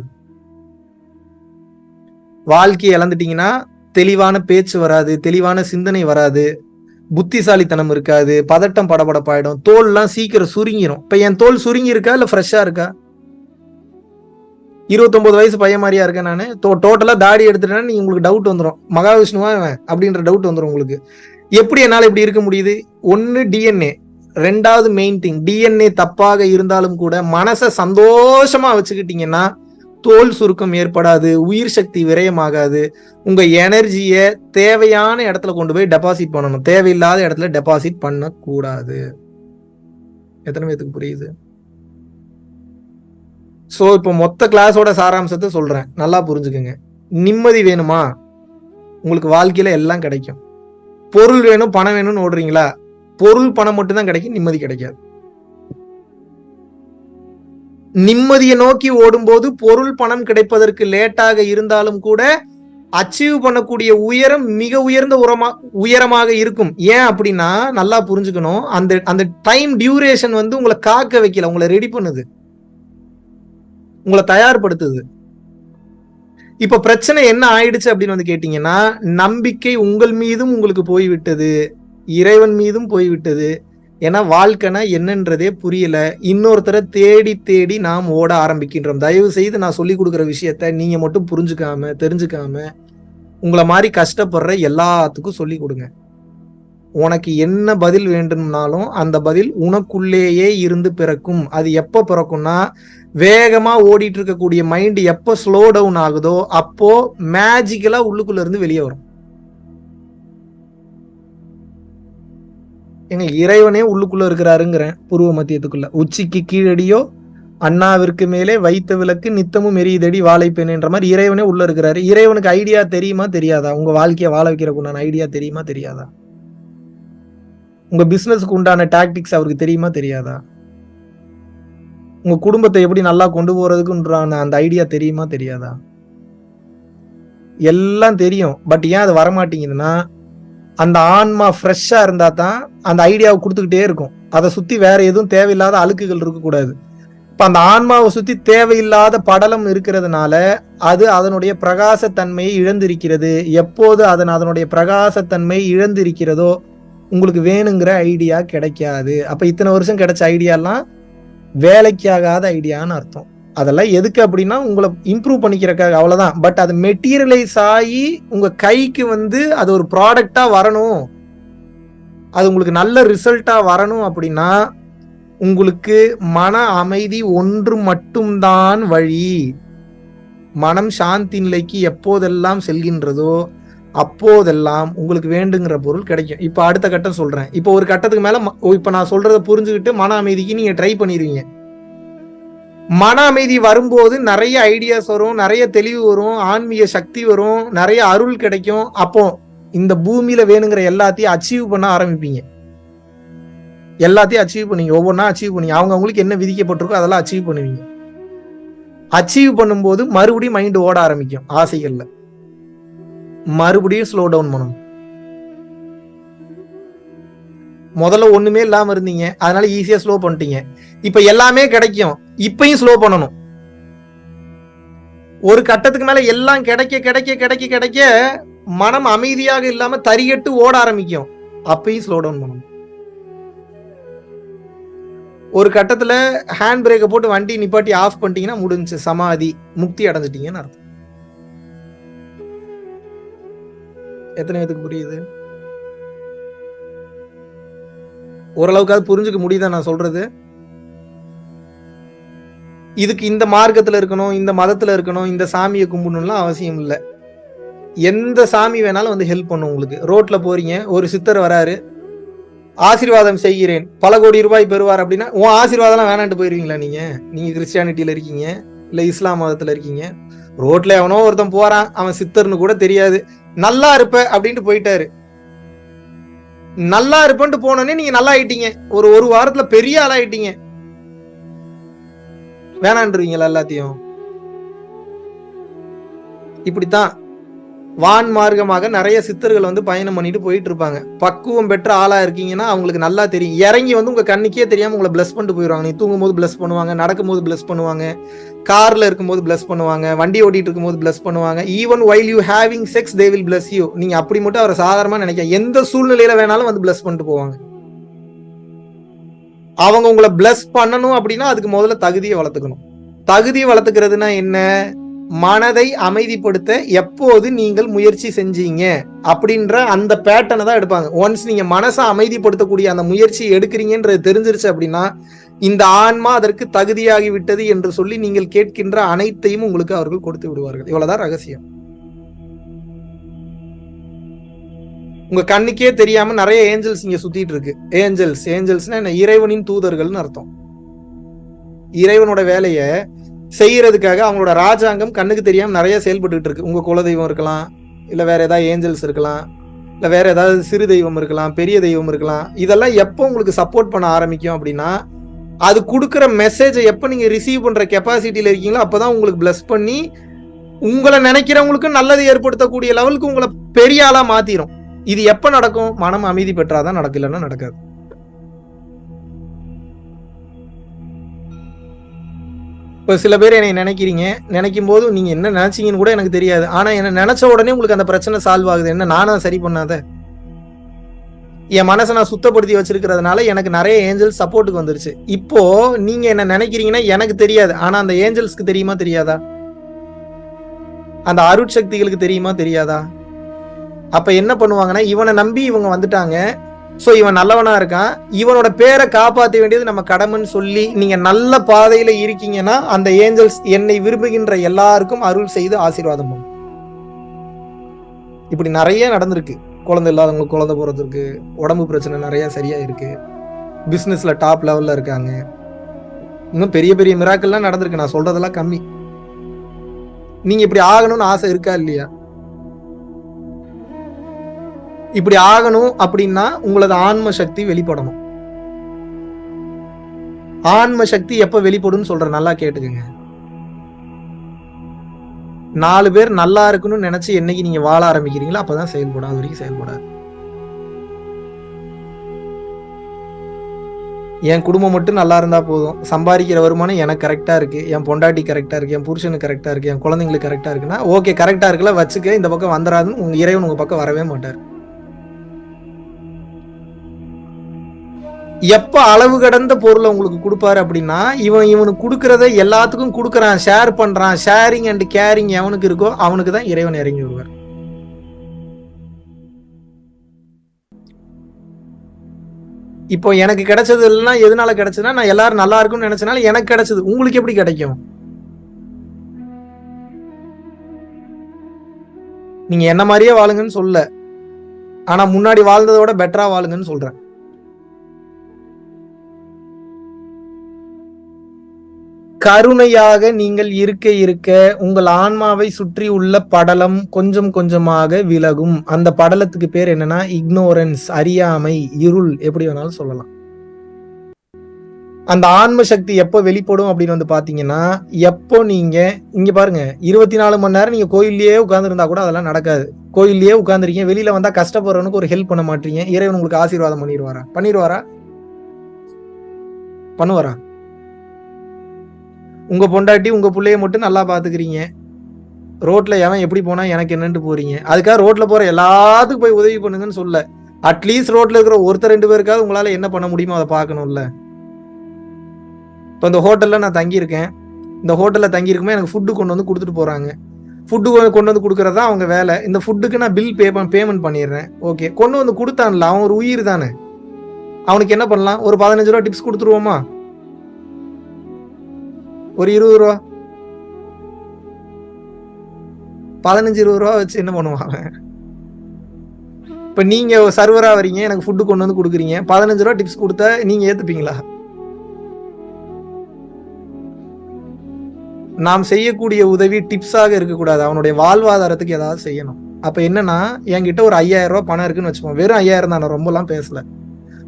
வாழ்க்கையை இழந்துட்டீங்கன்னா தெளிவான பேச்சு வராது, தெளிவான சிந்தனை வராது, புத்திசாலித்தனம் இருக்காது, பதட்டம் படபடப்பாயிடும், தோல்லாம் சீக்கிரம் சுருங்கிரும். இப்ப என் தோல் சுருங்கி இருக்கா இல்ல ஃப்ரெஷ்ஷா இருக்கா? 29 வயசு பையன் மாதிரியா இருக்கேன் நானு? டோட்டலா தாடி எடுத்துட்டேன்னா நீங்க உங்களுக்கு டவுட் வந்துடும், மகாவிஷ்ணுவா அப்படின்ற டவுட் வந்துடும் உங்களுக்கு. எப்படி என்னால இப்படி இருக்க முடியுது? ஒன்னு டிஎன்ஏ, ரெண்டாவது மெயின் திங், டிஎன்ஏ தப்பாக இருந்தாலும் கூட மனசை சந்தோஷமா வச்சுக்கிட்டீங்கன்னா தோல் சுருக்கம் ஏற்படாது, உயிர் சக்தி விரயமாகாது. உங்க எனர்ஜிய தேவையான இடத்துல கொண்டு போய் டெபாசிட் பண்ணணும், தேவையில்லாத இடத்துல டெபாசிட் பண்ணக்கூடாது. எத்தனை பேத்துக்கு புரியுது? சோ இப்போ மொத்த கிளாஸோட சாராம்சத்தை சொல்றேன், நல்லா புரிஞ்சுக்கங்க. நிம்மதி வேணுமா? உங்களுக்கு வாழ்க்கையில எல்லாம் கிடைக்கும். பொருள் வேணும், பணம் வேணும்னு ஓடுறீங்களா? பொருள் பணம் மட்டும் தான் கிடைக்கும், நிம்மதி கிடைக்காது. நிம்மதியை நோக்கி ஓடும்போது பொருள் பணம் கிடைப்பதற்கு லேட்டாக இருந்தாலும் கூட அச்சீவ் பண்ணக்கூடிய உயரம் மிக உயர்ந்த உயரமாக இருக்கும். ஏன் அப்படின்னா நல்லா புரிஞ்சுக்கணும், அந்த அந்த டைம் டியூரேஷன் வந்து உங்களை காக்க வைக்கல, உங்களை ரெடி பண்ணுது, உங்களை தயார்படுத்துது. இப்ப பிரச்சனை என்ன ஆயிடுச்சு அப்படின்னு வந்து கேட்டீங்கன்னா, நம்பிக்கை உங்கள் மீதும் உங்களுக்கு போய்விட்டது, இறைவன் மீதும் போய்விட்டது. ஏன்னா வாழ்க்கைனா என்னன்றதே புரியல, இன்னொருத்தரை தேடி தேடி நாம் ஓட ஆரம்பிக்கின்றோம். தயவு செய்து நான் சொல்லி கொடுக்குற விஷயத்த நீங்க மட்டும் புரிஞ்சுக்காம தெரிஞ்சுக்காம உங்களை மாதிரி கஷ்டப்படுற எல்லாத்துக்கும் சொல்லி கொடுங்க. உனக்கு என்ன பதில் வேண்டும்னாலும் அந்த பதில் உனக்குள்ளேயே இருந்து பிறக்கும். அது எப்ப பிறக்கும்னா, வேகமா ஓடிட்டு இருக்கக்கூடிய மைண்ட் எப்ப ஸ்லோ டவுன் ஆகுதோ அப்போ மேஜிக்கலா உள்ளுக்குள்ள இருந்து வெளியே வரும். எங்க இறைவனே உள்ளுக்குள்ள இருக்கிறாருங்கிறேன். பூர்வ மத்தியத்துக்குள்ள உச்சிக்கு கீழடியோ அண்ணாவிற்கு மேலே வைத்த விளக்கு நித்தமும் எரியுதடி வாழைப்பேன்ற மாதிரி இறைவனே உள்ள இருக்கிறாரு. இறைவனுக்கு ஐடியா தெரியுமா தெரியாதா? உங்க வாழ்க்கையை வாழ வைக்கிறதுக்கு உண்டான ஐடியா தெரியுமா தெரியாதா? உங்க பிசினஸ்க்கு உண்டான டாக்டிக்ஸ் அவருக்கு தெரியுமா தெரியாதா? உங்க குடும்பத்தை எப்படி நல்லா கொண்டு போறதுக்குன்றான அந்த ஐடியா தெரியுமா தெரியாதா? எல்லாம் தெரியும். பட் ஏன் அது வரமாட்டேங்குதுன்னா, அந்த ஆன்மா ஃப்ரெஷ்ஷா இருந்தா தான் அந்த ஐடியாவை கொடுத்துக்கிட்டே இருக்கும். அதை சுத்தி வேற எதுவும் தேவையில்லாத அழுக்குகள் இருக்கக்கூடாது. இப்ப அந்த ஆன்மாவை சுத்தி தேவையில்லாத படலம் இருக்கிறதுனால அது அதனுடைய பிரகாசத்தன்மையை இழந்திருக்கிறது. எப்போது அதனுடைய பிரகாசத்தன்மை இழந்திருக்கிறதோ உங்களுக்கு வேணுங்கிற ஐடியா கிடைக்காது. அப்ப இத்தனை வருஷம் கிடைச்ச ஐடியாலாம் வேலைக்கு ஆகாத ஐடியான்னு அர்த்தம். அதெல்லாம் எதுக்கு அப்படின்னா உங்களை இம்ப்ரூவ் பண்ணிக்கிறக்காக, அவ்வளவுதான். பட் அது மெட்டீரியலைஸ் ஆகி உங்க கைக்கு வந்து அது ஒரு ப்ராடக்டா வரணும், அது உங்களுக்கு நல்ல ரிசல்ட்டா வரணும் அப்படின்னா உங்களுக்கு மன அமைதி ஒன்று மட்டும்தான் வழி. மனம் சாந்தி நிலைக்கு எப்போதெல்லாம் செல்கின்றதோ அப்போதெல்லாம் உங்களுக்கு வேண்டுங்கிற பொருள் கிடைக்கும். இப்ப அடுத்த கட்டம் சொல்றேன். இப்ப ஒரு கட்டத்துக்கு மேல இப்ப நான் சொல்றதை புரிஞ்சுக்கிட்டு மன அமைதிக்கு நீங்க ட்ரை பண்ணிருவீங்க. மன அமைதி வரும்போது நிறைய ஐடியாஸ் வரும், நிறைய தெளிவு வரும், ஆன்மீக சக்தி வரும், நிறைய அருள் கிடைக்கும். அப்போ இந்த பூமியில வேணுங்கிற எல்லாத்தையும் அச்சீவ் பண்ண ஆரம்பிப்பீங்க. எல்லாத்தையும் அச்சீவ் பண்ணீங்க, ஒவ்வொன்றா அச்சீவ் பண்ணீங்க. அவங்களுக்கு என்ன விதிக்கப்பட்டிருக்கோ அதெல்லாம் அச்சீவ் பண்ணுவீங்க. அச்சீவ் பண்ணும்போது மறுபடியும் மைண்ட் ஓட ஆரம்பிக்கும் ஆசைகள்ல. மறுபடியும் ஸ்லோ டவுன் பண்ணணும். முதல்ல ஒண்ணுமே இல்லாம இருந்தீங்க, அதனால ஈஸியா ஸ்லோ பண்ணிட்டீங்க. இப்ப எல்லாமே கிடைக்கும், இப்பயும் ஸ்லோ பண்ணணும். ஒரு கட்டத்துக்கு மேல எல்லாம் கிடைக்க கிடைக்க கிடைக்க கிடைக்க மனம் அமைதியாக இல்லாம தறிகட்டு ஓட ஆரம்பிக்கும், அப்பயும் ஸ்லோ டவுன் பண்ணணும். ஒரு கட்டத்துல ஹேண்ட் பிரேக்கை போட்டு வண்டி நிப்பாட்டி ஆஃப் பண்ணிட்டீங்கன்னா முடிஞ்சு, சமாதி, முக்தி அடைஞ்சிட்டீங்கன்னு அர்த்தம். எத்தனை பேருக்கு புரியுது? ஓரளவுக்காவது புரிஞ்சுக்க முடியுதா நான் சொல்றது? இதுக்கு இந்த மார்க்கத்துல இருக்கணும், இந்த மதத்துல இருக்கணும், இந்த சாமியை கும்பிடணும்லாம் அவசியம் இல்லை. எந்த சாமி வேணாலும் வந்து ஹெல்ப் பண்ணும் உங்களுக்கு. ரோட்ல போறீங்க, ஒரு சித்தர் வராரு, ஆசீர்வாதம் செய்கிறேன், பல கோடி ரூபாய் பெறுவார் அப்படின்னா உன் ஆசீர்வாதம் வேணான்ட்டு போயிருவீங்களா? நீங்க கிறிஸ்டியானிட்டியில இருக்கீங்க, இல்ல இஸ்லாம் மதத்துல இருக்கீங்க, ரோட்ல எவனோ ஒருத்தன் போறான், அவன் சித்தர்னு கூட தெரியாது, நல்லா இருப்ப அப்படின்ட்டு போயிட்டாரு. நல்லா இருப்பேன்ட்டு போனோடனே நீங்க நல்லா ஆயிட்டீங்க, ஒரு வாரத்துல பெரிய ஆளாயிட்டீங்க, வேணான்றீங்களா எல்லாத்தையும்? இப்படித்தான் வான் மார்க்கமாக நிறைய சித்தர்கள் வந்து பயணம் பண்ணிட்டு போயிட்டு இருப்பாங்க. பக்குவம் பெற்ற ஆளா இருக்கீங்கன்னா அவங்களுக்கு நல்லா தெரியும். இறங்கி வந்து உங்க கண்ணுக்கே தெரியாம உங்களை பிளஸ் பண்ணிட்டு போயிடுவாங்க. நீ தூங்கும் போது பிளஸ் பண்ணுவாங்க, நடக்கும் போது பிளஸ் பண்ணுவாங்க, கார்ல இருக்கும்போது பிளஸ் பண்ணுவாங்க, வண்டி ஓட்டிட்டு இருக்கும்போது பிளஸ் பண்ணுவாங்க. Even while you having sex they will bless you. நீங்க அப்படி மட்டும் அவரை சாதாரணமா நினைக்க, எந்த சூழ்நிலையில வேணாலும் வந்து பிளஸ் பண்ணிட்டு போவாங்க. அவங்க உங்களை பிளஸ் பண்ணணும் அப்படின்னா அதுக்கு முதல்ல தகுதியை வளர்த்துக்கணும். தகுதியை வளர்த்துக்கிறதுனா என்ன? மனதை அமைதிப்படுத்த எப்போது நீங்கள் முயற்சி செஞ்சீங்க அப்படின்ற அந்த பேட்டர்னை தான் எடுப்பாங்க. ஒன்ஸ் நீங்க மனசை அமைதிப்படுத்தக்கூடிய அந்த முயற்சியை எடுக்கிறீங்கன்றது தெரிஞ்சிருச்சு அப்படின்னா இந்த ஆன்மா அதற்கு தகுதியாகி விட்டது என்று சொல்லி நீங்கள் கேட்கின்ற அனைத்தையும் உங்களுக்கு அவர்கள் கொடுத்து விடுவார்கள். இவ்வளவுதான் ரகசியம். உங்க கண்ணுக்கே தெரியாம நிறைய ஏஞ்சல்ஸ் இங்க சுத்திட்டு இருக்கு. ஏஞ்சல்ஸ்னா என்ன? இறைவனின் தூதர்கள்னு அர்த்தம். இறைவனோட வேலைய செய்யறதுக்காக அவங்களோட ராஜாங்கம் கண்ணுக்கு தெரியாம நிறைய செயல்பட்டு இருக்கு. உங்க குலதெய்வம் இருக்கலாம், இல்ல வேற ஏதாவது ஏஞ்சல்ஸ் இருக்கலாம், இல்ல வேற ஏதாவது சிறு தெய்வம் இருக்கலாம், பெரிய தெய்வம் இருக்கலாம். இதெல்லாம் எப்போ உங்களுக்கு சப்போர்ட் பண்ண ஆரம்பிக்கும் அப்படின்னா அது கொடுக்குற மெசேஜை எப்ப நீங்க ரிசீவ் பண்ற கெப்பாசிட்டியில இருக்கீங்களோ அப்பதான் உங்களுக்கு பிளஸ் பண்ணி உங்களை நினைக்கிறவங்களுக்கு நல்லது ஏற்படுத்தக்கூடிய லெவலுக்கு உங்களை பெரிய ஆளா மாத்திரும். இது எப்ப நடக்கும்? மனம் அமைதி பெற்றாதான் நடக்கும், இல்லைன்னா நடக்காது. இப்போ சில பேர் என்னை நினைக்கிறீங்க, நினைக்கும் போது நீங்க என்ன நினைச்சீங்கன்னு கூட எனக்கு தெரியாது. ஆனா என்ன நினைச்ச உடனே உங்களுக்கு அந்த பிரச்சனை சால்வ் ஆகுது. என்ன நானா சரி பண்ணாத? என் மனசை நான் சுத்தப்படுத்தி வச்சிருக்கிறதுனால எனக்கு நிறைய ஏஞ்சல்ஸ் சப்போர்ட்டுக்கு வந்துருச்சு. இப்போ நீங்க என்ன நினைக்கிறீங்கன்னா எனக்கு தெரியாது, ஆனா அந்த ஏஞ்சல்ஸ்க்கு தெரியுமா தெரியாதா? அந்த அருட்சக்திகளுக்கு தெரியுமா தெரியாதா? அப்ப என்ன பண்ணுவாங்கன்னா இவனை நம்பி இவங்க வந்துட்டாங்க, சோ இவன் நல்லவனா இருக்கான், இவனோட பேரை காப்பாற்ற வேண்டியது நம்ம கடமைன்னு சொல்லி நீங்க நல்ல பாதையில இருக்கீங்கன்னா அந்த ஏஞ்சல்ஸ் என்னை விரும்புகின்ற எல்லாருக்கும் அருள் செய்து ஆசீர்வாதம் பண்ணும். இப்படி நிறைய நடந்திருக்கு. குழந்தை இல்லாதவங்களுக்கு குழந்தை போறதுக்கு, உடம்பு பிரச்சனை நிறைய சரியா இருக்கு, பிசினஸ்ல டாப் லெவல்ல இருக்காங்க. இன்னும் பெரிய பெரிய மிராக்கள்லாம் நடந்திருக்கு. நான் சொல்றதெல்லாம் கம்மி. நீங்க இப்படி ஆகணும்னு ஆசை இருக்கா இல்லையா? இப்படி ஆகணும் அப்படின்னா உங்களது ஆன்ம சக்தி வெளிப்படணும். ஆன்ம சக்தி எப்ப வெளிப்படும் சொல்ற, நல்லா கேட்டுக்கங்க. 4 பேர் நல்லா இருக்கணும்னு நினைச்சு என்னைக்கு நீங்க வாழ ஆரம்பிக்கிறீங்களோ அப்பதான் செயல்படும், அது வரைக்கும் செயல்படாது. என் குடும்பம் மட்டும் நல்லா இருந்தா போதும், சம்பாதிக்கிற வருமானம் எனக்கு கரெக்டா இருக்கு, என் பொண்டாட்டி கரெக்டா இருக்கு, என் புருஷனுக்கு கரெக்டா இருக்கு, என் குழந்தைங்களுக்கு கரெக்டா இருக்குன்னா ஓகே, கரெக்டா இருக்குல்ல வச்சுக்க, இந்த பக்கம் வந்துடாதுன்னு உங்க இறைவன் உங்க பக்கம் வரவே மாட்டார். எப்ப அளவு கடந்த பொருளை உங்களுக்கு கொடுப்பாரு அப்படின்னா இவனுக்கு கொடுக்கறத எல்லாத்துக்கும் கொடுக்கறான், ஷேர் பண்றான், ஷேரிங் அண்ட் கேரிங் எவனுக்கு இருக்கோ அவனுக்கு தான் இறைவன் இறங்கி வருவார். இப்போ எனக்கு கிடைச்சது இல்லைன்னா எதனால கிடைச்சதுன்னா நான் எல்லாரும் நல்லா இருக்கும்னு நினைச்சனால எனக்கு கிடைச்சது. உங்களுக்கு எப்படி கிடைக்கும்? நீங்க என்ன மாதிரியே வாழுங்கன்னு சொல்ல, ஆனா முன்னாடி வாழ்ந்ததோட பெட்டரா வாழுங்கன்னு சொல்றேன். கருணையாக நீங்கள் இருக்க இருக்க உங்கள் ஆன்மாவை சுற்றி உள்ள படலம் கொஞ்சம் கொஞ்சமாக விலகும். அந்த படலத்துக்கு பேர் என்னன்னா இக்னோரன்ஸ், அறியாமை, இருள், எப்படி வேணாலும் சொல்லலாம். அந்த ஆன்ம சக்தி எப்போ வெளிப்படும் அப்படின்னு வந்து பாத்தீங்கன்னா, எப்போ நீங்க இங்க பாருங்க 24 மணி நேரம் நீங்க கோயில்லயே உட்கார்ந்து இருந்தா கூட அதெல்லாம் நடக்காது. கோயில்லயே உட்கார்ந்துருக்கீங்க, வெளியில வந்தா கஷ்டப்படுறவனுக்கு ஒரு ஹெல்ப் பண்ண மாட்டீங்க, இறைவன் உங்களுக்கு ஆசீர்வாதம் பண்ணிடுவாரா? பண்ணுவாரா? உங்க பொண்டாட்டி உங்க பிள்ளைய மட்டும் நல்லா பாத்துக்கிறீங்க, ரோட்ல எவன் எப்படி போனா எனக்கு என்னன்ட்டு போறீங்க. அதுக்காக ரோட்ல போற எல்லாத்துக்கும் போய் உதவி பண்ணுங்கன்னு சொல்ல, அட்லீஸ்ட் ரோட்ல இருக்கிற ஒருத்தர் 2 பேருக்காவது உங்களால என்ன பண்ண முடியுமோ அதை பார்க்கணும்ல. இப்போ இந்த ஹோட்டல்ல நான் தங்கியிருக்கேன், இந்த ஹோட்டல்ல தங்கியிருக்குமே எனக்கு ஃபுட்டு கொண்டு வந்து கொடுத்துட்டு போறாங்க. ஃபுட்டு கொண்டு வந்து கொடுக்கறதா அவங்க வேலை. இந்த ஃபுட்டுக்கு நான் பில் பேமெண்ட் பண்ணிடுறேன். ஓகே, கொண்டு வந்து கொடுத்தான்ல, அவன் ஒரு உயிர் தானே. அவனுக்கு என்ன பண்ணலாம்? ஒரு 15 ரூபா டிப்ஸ் கொடுத்துருவோமா? ஒரு 20 ரூபா, 15-20 ரூபா வச்சு என்ன பண்ணுவாங்க? இப்ப நீங்க சர்வரா வரீங்க, எனக்கு ஃபுட்டு கொண்டு வந்து கொடுக்குறீங்க, 15 ரூபா டிப்ஸ் கொடுத்தா நீங்க ஏத்துப்பீங்களா? நாம் செய்யக்கூடிய உதவி டிப்ஸாக இருக்கக்கூடாது, அவனுடைய வாழ்வாதாரத்துக்கு ஏதாவது செய்யணும். அப்ப என்னன்னா, என்கிட்ட ஒரு 5000 ரூபாய் பணம் இருக்குன்னு வச்சுக்கோங்க. வெறும் 5000 தான், நான் ரொம்பலாம் பேசல.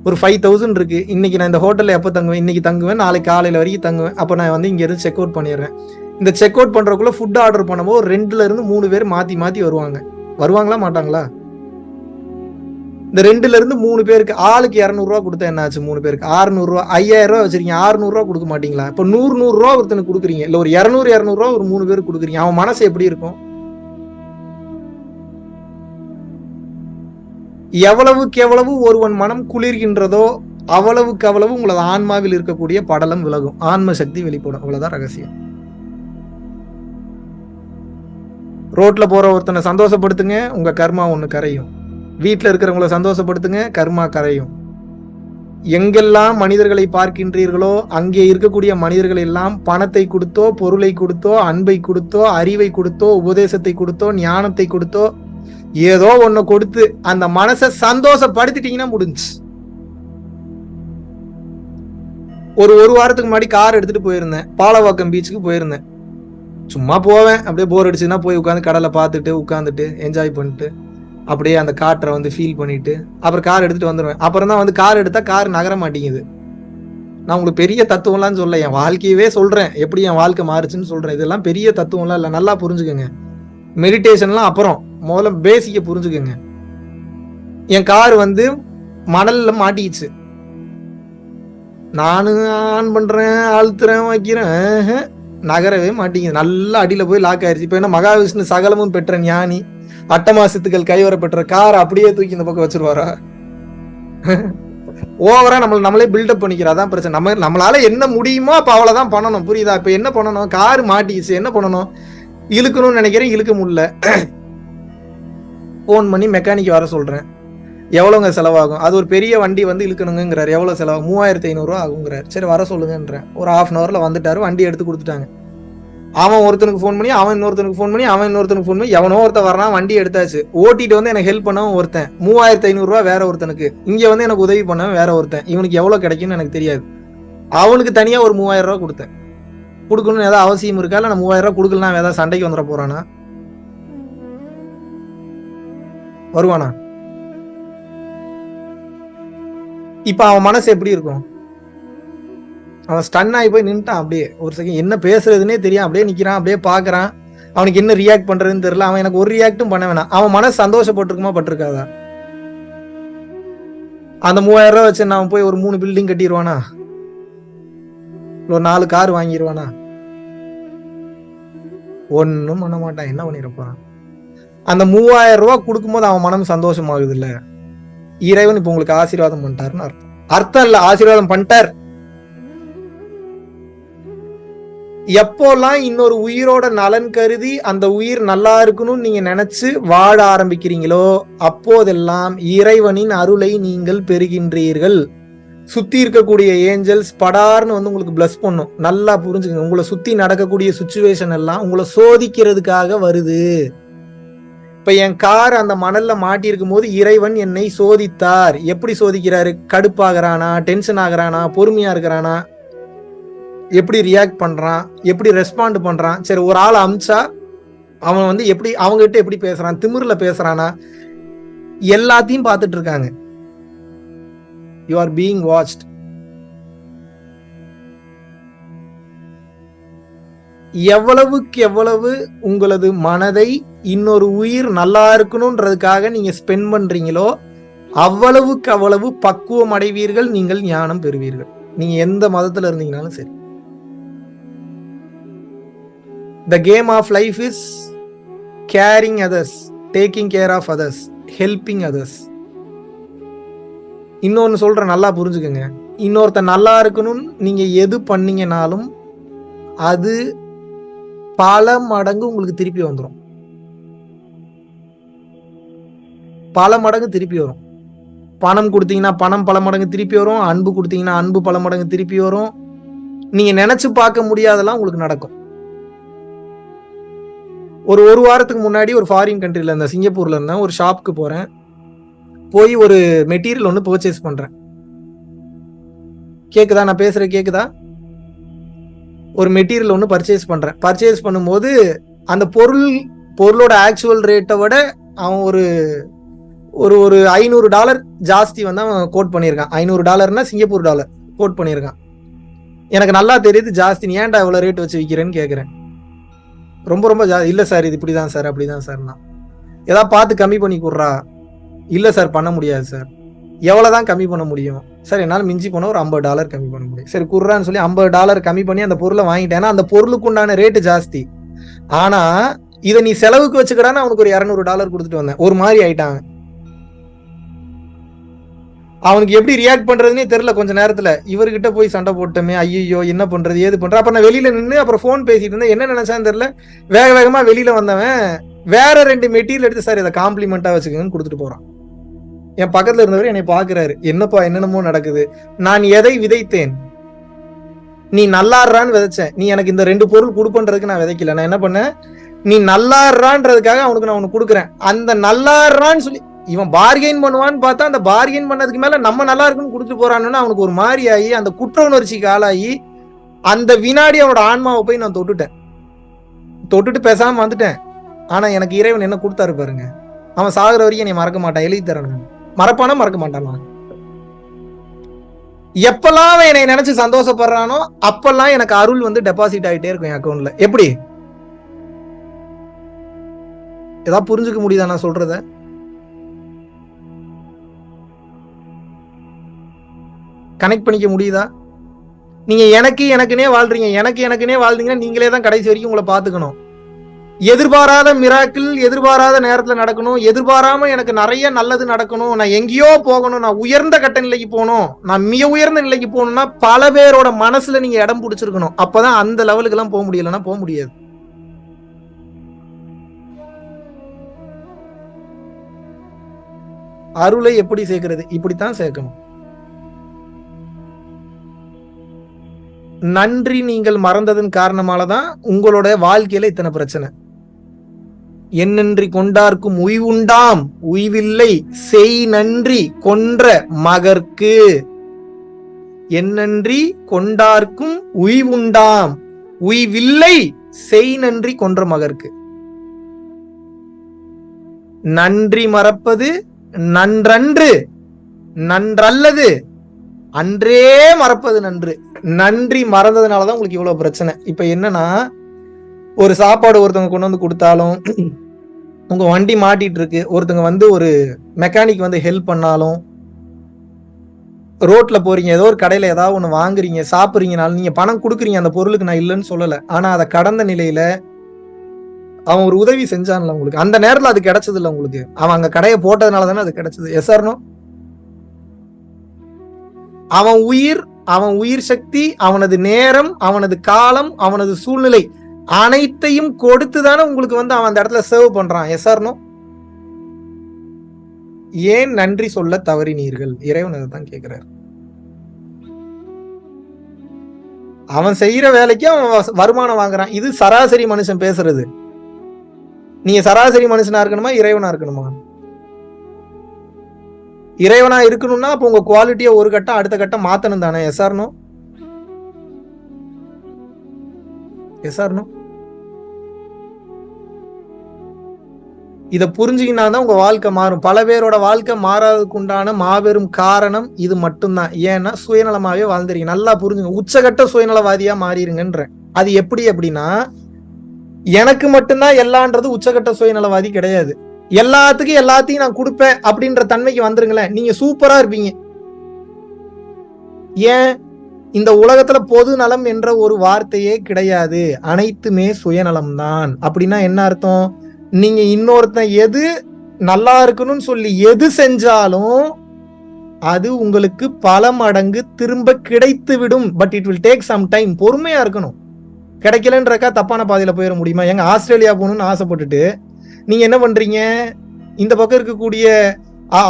ஒரு 5000 இருக்கு. இன்னைக்கு நான் இந்த ஹோட்டல்ல எப்போ தங்குவேன்? இன்னைக்கு தங்குவேன், நாளைக்கு காலையில வரைக்கும் தங்குவேன். அப்ப நான் வந்து இங்க இருந்து செக் அவுட் பண்ணிடுறேன். இந்த செக் அவுட் பண்றதுக்குள்ள ஃபுட் ஆர்டர் பண்ணும்போது 2ல இருந்து 3 பேர் மாத்தி வருவாங்க. வருவாங்களா மாட்டாங்களா? இந்த 2ல இருந்து 3 பேருக்கு ஆளுக்கு 200 ரூபா கொடுத்தா என்ன ஆச்சு? 3 பேருக்கு 600 ரூபா. 5000 ரூபா வச்சிருக்கீங்க, 600 ரூபா கொடுக்க மாட்டீங்களா? இப்ப 100 ரூபா ஒருத்தனுக்கு கொடுக்குறீங்க, இல்ல ஒரு 200 ரூபா ஒரு 3 பேருக்கு கொடுக்குறீங்க. அவன் மனசு எப்படி இருக்கும்? எவ்வளவுக்கு எவ்வளவு ஒருவன் மனம் குளிர்கின்றதோ அவ்வளவுக்கு அவ்வளவு உங்களது ஆன்மாவில் இருக்கக்கூடிய படலம் விலகும், ஆன்ம சக்தி வெளிப்படும். அவ்வளவுதான் ரகசியம். ரோட்ல போற ஒருத்தனை சந்தோஷப்படுத்துங்க, உங்க கர்மா ஒண்ணு கரையும். வீட்டுல இருக்கிறவங்களை சந்தோஷப்படுத்துங்க, கர்மா கரையும். எங்கெல்லாம் மனிதர்களை பார்க்கின்றீர்களோ அங்கே இருக்கக்கூடிய மனிதர்கள் எல்லாம் பணத்தை கொடுத்தோ, பொருளை கொடுத்தோ, அன்பை கொடுத்தோ, அறிவை கொடுத்தோ, உபதேசத்தை கொடுத்தோ, ஞானத்தை கொடுத்தோ, ஏதோ ஒண்ணு கொடுத்து அந்த மனசை சந்தோஷப்படுத்திட்டீங்கன்னா முடிஞ்சு. ஒரு வாரத்துக்கு முன்னாடி கார் எடுத்துட்டு போயிருந்தேன், பாலவாக்கம் பீச்சுக்கு போயிருந்தேன். சும்மா போவேன், அப்படியே போர் அடிச்சுன்னா போய் உட்காந்து கடலை பார்த்துட்டு உட்காந்துட்டு என்ஜாய் பண்ணிட்டு அப்படியே அந்த காற்றை வந்து ஃபீல் பண்ணிட்டு அப்புறம் கார் எடுத்துட்டு வந்துடுவேன். அப்புறம் தான் வந்து கார் எடுத்தா கார் நகர மாட்டேங்குது. நான் உங்களுக்கு பெரிய தத்துவம்லாம் சொல்ல, என் வாழ்க்கையவே சொல்றேன், எப்படி என் வாழ்க்கை மாறுச்சுன்னு சொல்றேன். இதெல்லாம் பெரிய தத்துவம்லாம் இல்லை, நல்லா புரிஞ்சுக்கோங்க. மெடிடேஷன்லாம் அப்புறம், முதல்ல பேசிக்க புரிஞ்சுக்கோங்க. என் கார் வந்து மணல்ல மாட்டிக்கிச்சு. நானும் ஆன் பண்றேன், அழுத்துறேன், வைக்கிறேன், நகரவே மாட்டேங்குது. நல்லா அடியில போய் லாக் ஆயிடுச்சு. இப்ப என்ன மகாவிஷ்ணு சகலமும் பெற்ற ஞானி, அட்டமாசத்துக்கள் கைவர பெற்ற கார் அப்படியே தூக்கி இந்த பக்கம் வச்சிருவாரா? ஓவரா நம்மளே பில்டப் பண்ணிக்கிறதான் பிரச்சனை. நம்மளால என்ன முடியுமோ அப்ப அவ்வளவுதான் பண்ணணும், புரியுதா? இப்ப என்ன பண்ணணும்? கார் மாட்டிச்சு, என்ன பண்ணணும்? இழுக்கணும்னு நினைக்கிறேன், இழுக்க முடியல. போன் பண்ணி மெக்கானிக் வர சொல்றேன். எவ்வளவுங்க செலவாகும்? அது ஒரு பெரிய வண்டி வந்து இழுக்கணுங்கிறாரு. எவ்வளவு செலவு? 3500 ரூபா ஆகுங்கிறாரு. சரி வர சொல்லுங்கன்றேன். ஒரு 1/2 hourல வந்துட்டாரு, வண்டி எடுத்து கொடுத்துட்டாங்க. அவன் ஒருத்தனுக்கு ஃபோன் பண்ணி, அவன் இன்னொருத்தனுக்கு ஃபோன் பண்ணி, அவன் இன்னொருத்தனுக்கு ஃபோன் பண்ணி, எவனோ ஒருத்தன் வரான், வண்டி எடுத்தாச்சு. ஓட்டிட்டு வந்து எனக்கு ஹெல்ப் பண்ணவன் ஒருத்தன், 3500 ரூபா வேற ஒருத்தனுக்கு. இங்க வந்து எனக்கு உதவி பண்ணவன் வேற ஒருத்தன். இவனுக்கு எவ்வளவு கிடைக்கும்னு எனக்கு தெரியாது. அவனுக்கு தனியா ஒரு 3000 ரூபா கொடுத்தேன். கொடுக்கணும்னு ஏதாவது அவசியம் இருக்கா? இல்ல நான் 3000 ரூபா கொடுக்கலாம் ஏதாவது சண்டைக்கு வந்துட போறானா? வருவானா? இப்ப அவன் மனசு எப்படி இருக்கும்? அவன் ஸ்டன் ஆகி போய் நின்ட்டான். அப்படியே ஒரு செகண்ட் என்ன பேசுறதுன்னே தெரியும், அப்படியே நிக்கிறான், அப்படியே பாக்குறான். அவனுக்கு என்ன ரியாக்ட் பண்றதுன்னு தெரியல. அவன் எனக்கு ஒரு ரியாக்டும் பண்ண வேணாம். அவன் மனசு சந்தோஷப்பட்டிருக்குமா பட்டிருக்காதா? அந்த 3000 ரூபா வச்சு அவன் போய் ஒரு 3 பில்டிங் கட்டிடுவானா? ஒரு 4 கார் வாங்கிடுவானா? ஒன்னும் பண்ண மாட்டான். என்ன பண்ணிருப்பான்? அந்த 3000 ரூபா கொடுக்கும்போது அவன் மனம் சந்தோஷமாகுது இல்ல? இறைவன் இப்ப உங்களுக்கு ஆசீர்வாதம் பண்ணிட்டாருன்னு அர்த்தம். அர்த்தம் இல்ல, ஆசீர்வாதம் பண்ணிட்டார். எப்போல்லாம் இன்னொரு உயிரோட நலன் கருதி அந்த உயிர் நல்லா இருக்கணும்னு நீங்க நினைச்சு வாழ ஆரம்பிக்கிறீங்களோ அப்போதெல்லாம் இறைவனின் அருளை நீங்கள் பெறுகின்றீர்கள். சுத்தி இருக்கக்கூடிய ஏஞ்சல்ஸ் படார்னு வந்து உங்களுக்கு பிளஸ் பண்ணும். நல்லா புரிஞ்சுக்கங்க. உங்களை சுத்தி நடக்கக்கூடிய சுச்சுவேஷன் எல்லாம் உங்களை சோதிக்கிறதுக்காக வருது. இப்ப என் கார் அந்த மணல்ல மாட்டி இருக்கும் போது இறைவன் என்னை சோதித்தார். எப்படி சோதிக்கிறாரு? கடுப்பாகிறானா, டென்ஷன் ஆகிறானா, பொறுமையா இருக்கிறானா? எப்படி ரியாக்ட் பண்றான், எப்படி ரெஸ்பாண்ட் பண்றான். சரி, ஒரு ஆள் அமிச்சா அவன் வந்து எப்படி அவங்ககிட்ட எப்படி பேசுறான், திமிர்ல பேசுறானா, எல்லாத்தையும் பார்த்துட்டு இருக்காங்க. You are being watched. எவ்வளவுக்கு எவ்வளவு உங்களது மனதை இன்னொரு உயிர் நல்லா இருக்கணும்ன்றதுக்காக நீங்க ஸ்பெண்ட் பண்றீங்களோ அவ்வளவுக்கு அவ்வளவு பக்குவம் அடைவீர்கள், நீங்கள் ஞானம் பெறுவீர்கள். நீங்க எந்த மதத்துல இருந்தீங்கனாலும் சரி. The game of life is caring others, taking care of others, helping others. இன்னொன்னு சொல்ற, நல்லா புரிஞ்சுக்கங்க. இன்னொருத்த நல்லா இருக்கணும்னு நீங்க எது பண்ணீங்கனாலும் அது பல மடங்கு உங்களுக்கு திருப்பி வந்துடும். பல மடங்கு திருப்பி வரும். பணம் கொடுத்தீங்கன்னா பணம் பல மடங்கு திருப்பி வரும். அன்பு கொடுத்தீங்கன்னா அன்பு பல மடங்கு திருப்பி வரும். நீங்க நினைச்சு பார்க்க முடியாதெல்லாம் உங்களுக்கு நடக்கும். ஒரு வாரத்துக்கு முன்னாடி ஒரு ஃபாரின் கண்ட்ரில இருந்த சிங்கப்பூர்ல இருந்தேன். ஒரு ஷாப்புக்கு போறேன். போய் ஒரு மெட்டீரியல் ஒன்று பர்ச்சேஸ் பண்றேன். கேக்குதா? நான் பேசுறது கேக்குதா? ஒரு மெட்டீரியல் ஒன்று பர்ச்சேஸ் பண்றேன். பர்ச்சேஸ் பண்ணும்போது அந்த பொருளோட ஆக்சுவல் ரேட்டை விட அவன் ஒரு ஒரு $500 ஜாஸ்தி வந்து அவன் கோட் பண்ணியிருக்கான். $500 சிங்கப்பூர் டாலர் கோட் பண்ணியிருக்கான். எனக்கு நல்லா தெரியுது ஜாஸ்தி. நீ ஏன்டா இவ்வளவு ரேட் வச்சு விற்கிறேன்னு கேட்குறேன். ரொம்ப இல்ல சார், இது இப்படிதான் சார், அப்படிதான் சார். நான் ஏதாவது பார்த்து கம்மி பண்ணி கொடுறா. இல்ல சார், பண்ண முடியாது சார். எவ்வளவுதான் கம்மி பண்ண முடியும் சார்? என்னால் மிஞ்சி போன ஒரு $50 கம்மி பண்ண முடியும். சரி குர்றான்னு சொல்லி $50 கம்மி பண்ணி அந்த பொருளை வாங்கிட்டேன்னா அந்த பொருளுக்கு உண்டான ரேட்டு ஜாஸ்தி. ஆனா இதை நீ செலவுக்கு வச்சுக்கடான்னு அவனுக்கு ஒரு $200 கொடுத்துட்டு வந்தேன். ஒரு மாதிரி ஆயிட்டாங்க. அவனுக்கு எப்படி ரியாக்ட் பண்றதுன்னே தெரியல. கொஞ்ச நேரத்துல இவர்கிட்ட போய் சண்டை போட்டோமே, ஐயோ என்ன பண்றது ஏது பண்ற. அப்ப நான் வெளியில நின்று அப்புறம் போன் பேசிட்டு இருந்தேன். என்ன நினைச்சான்னு தெரியல, வேகமா வெளியில வந்தவன் வேற 2 மெட்டீரியல் எடுத்து சார் இதை காம்ப்ளிமெண்டா வச்சுக்கோங்கன்னு கொடுத்துட்டு போறான். என் பக்கத்துல இருந்தவர் என்னை பாக்குறாரு, என்னப்பா என்னென்னமோ நடக்குது. நான் எதை விதைத்தேன்? நீ நல்லாடுறான்னு விதைச்சேன். நீ எனக்கு இந்த 2 பொருள் கொடுப்பன்றதுக்கு நான் விதைக்கல. நான் என்ன பண்ணேன், நீ நல்லாடுறான்றதுக்காக அவனுக்கு நான் ஒண்ணு கொடுக்குறேன். அந்த நல்லாடுறான்னு சொல்லி இவன் பார்கெயின் பண்ணுவான்னு பார்த்தா அந்த பார்கெயின் பண்ணதுக்கு மேல நம்ம நல்லா இருக்குன்னு கொடுத்துட்டு போறான்னு அவனுக்கு ஒரு மாதிரி ஆகி அந்த குற்ற உணர்ச்சிக்கு ஆளாகி அந்த வினாடி அவனோட ஆன்மாவை போய் நான் தொட்டுட்டு பேசாம வந்துட்டேன். ஆனா எனக்கு இறைவன் என்ன கொடுத்தாரு பாருங்க. அவன் சாகுற வரைக்கும் என்னை மறக்க மாட்டான், எழுதி தரணும். மறப்பானா மறக்க மாட்டான். எப்பெல்லாம் அவன் என்னை நினைச்சு சந்தோஷப்படுறானோ அப்பெல்லாம் எனக்கு அருள் வந்து டெபாசிட் ஆகிட்டே இருக்கும் என் அக்கௌண்ட்ல. எப்படி ஏதாவது புரிஞ்சுக்க முடியுதா நான் சொல்றத? கனெக்ட் பண்ணிக்க முடியுதா? நீங்க எனக்குனே வாழ்றீங்க. எனக்குனே வாழ்றீங்கன்னா நீங்களே தான் கடைசி வரைக்கும் உங்களை பாத்துக்கணும். எதிர்பாராத மிராக்கிள் எதிர்பாராத நேரத்துல நடக்கணும். எதிர்பாராம எனக்கு நிறைய நல்லது நடக்கணும். நான் எங்கேயோ போகணும். நான் உயர்ந்த கட்ட நிலைக்கு போகணும். நான் மிக உயர்ந்த நிலைக்கு போகணும்னா பல பேரோட மனசுல நீங்க இடம் பிடிச்சிருக்கணும். அப்பதான் அந்த லெவலுக்கு எல்லாம் போக முடியலன்னா போக முடியாது. அருளை எப்படி சேர்க்கிறது? இப்படித்தான் சேர்க்கணும். நன்றி நீங்கள் மறந்ததன் காரணமாலதான் உங்களோட வாழ்க்கையில இத்தனை பிரச்சனை. என்னன்றி கொண்டார்க்கும் உய்வுண்டாம் உய்வில்லை செய் நன்றி கொன்ற மகர்க்கு. என்னன்றி கொண்டார்க்கும் உய்வுண்டாம் உய்வில்லை செய் நன்றி கொன்ற மகர்க்கு. நன்றி மறப்பது நன்றன்று நன்றல்லது அன்றே மறப்பது நன்று. நன்றி மறந்ததுனாலதான் உங்களுக்கு இவ்வளவு பிரச்சனை. இப்ப என்னன்னா, ஒரு சாப்பாடு ஒருத்தவங்க கொண்டு வந்து கொடுத்தாலும், உங்க வண்டி மாட்டிட்டு இருக்கு, ஒருத்தவங்க வந்து ஒரு மெக்கானிக் வந்து ஹெல்ப் பண்ணாலும், ரோட்ல போறீங்க, ஏதோ ஒரு கடையில ஏதாவது ஒண்ணு வாங்குறீங்க, சாப்பிடுறீங்கனாலும் நீங்க பணம் கொடுக்குறீங்க அந்த பொருளுக்கு, நான் இல்லைன்னு சொல்லல. ஆனா அதை கடந்த நிலையில அவன் ஒரு உதவி செஞ்சான்ல உங்களுக்கு, அந்த நேரத்துல அது கிடைச்சது இல்ல உங்களுக்கு. அவன் அங்க கடையை போட்டதுனால தானே அது கிடைச்சது. Yes or no? அவன் உயிர் சக்தி, அவனது நேரம், அவனது காலம், அவனது சூழ்நிலை அனைத்தையும் கொடுத்துதானே உங்களுக்கு வந்து அவன் அந்த இடத்துல சர்வ் பண்றான். Yes or no? ஏன் நன்றி சொல்ல தவறினீர்கள்? இறைவன் அதைத்தான் கேட்கிறார். அவன் செய்யற வேலைக்கு அவன் வருமானம் வாங்குறான். இது சராசரி மனுஷன் பேசுறது. நீங்க சராசரி மனுஷனா இருக்கணுமா இறைவனா இருக்கணுமா? இறைவனா இருக்கணும்னா அப்ப உங்க குவாலிட்டியை ஒரு கட்டம் அடுத்த கட்டம் மாத்தணும் தானே. Yes or no? Yes or no? இத புரிஞ்சுக்கினாதான் உங்க வாழ்க்கை மாறும். பல பேரோட வாழ்க்கை மாறாததுக்கு உண்டான மாபெரும் காரணம் இது மட்டும்தான். ஏன்னா சுயநலமாவே வாழ்ந்துறீங்க. நல்லா புரிஞ்சுங்க. உச்சகட்ட சுயநலவாதியா மாறிடுங்கன்ற. அது எப்படி அப்படின்னா, எனக்கு மட்டும்தான் எல்லான்றது உச்சகட்ட சுயநலவாதி கிடையாது. எல்லாத்துக்கும் எல்லாத்தையும் நான் கொடுப்பேன் அப்படின்ற தன்மைக்கு வந்துருங்களேன், நீங்க சூப்பரா இருப்பீங்க. ஏன்? இந்த உலகத்துல பொது நலம் என்ற ஒரு வார்த்தையே கிடையாது. அனைத்துமே சுயநலம் தான். அப்படின்னா என்ன அர்த்தம்? நீங்க இன்னொருத்தன் எது நல்லா இருக்கணும்னு சொல்லி எது செஞ்சாலும் அது உங்களுக்கு பல மடங்கு திரும்ப கிடைத்து விடும். But it will take some time. பொறுமையா இருக்கணும். கிடைக்கலன்றக்கா தப்பான பாதையில போயிட முடியுமா? எங்க ஆஸ்திரேலியா போகணும்னு ஆசைப்பட்டுட்டு நீங்க என்ன பண்றீங்க? இந்த பக்கம் இருக்கக்கூடிய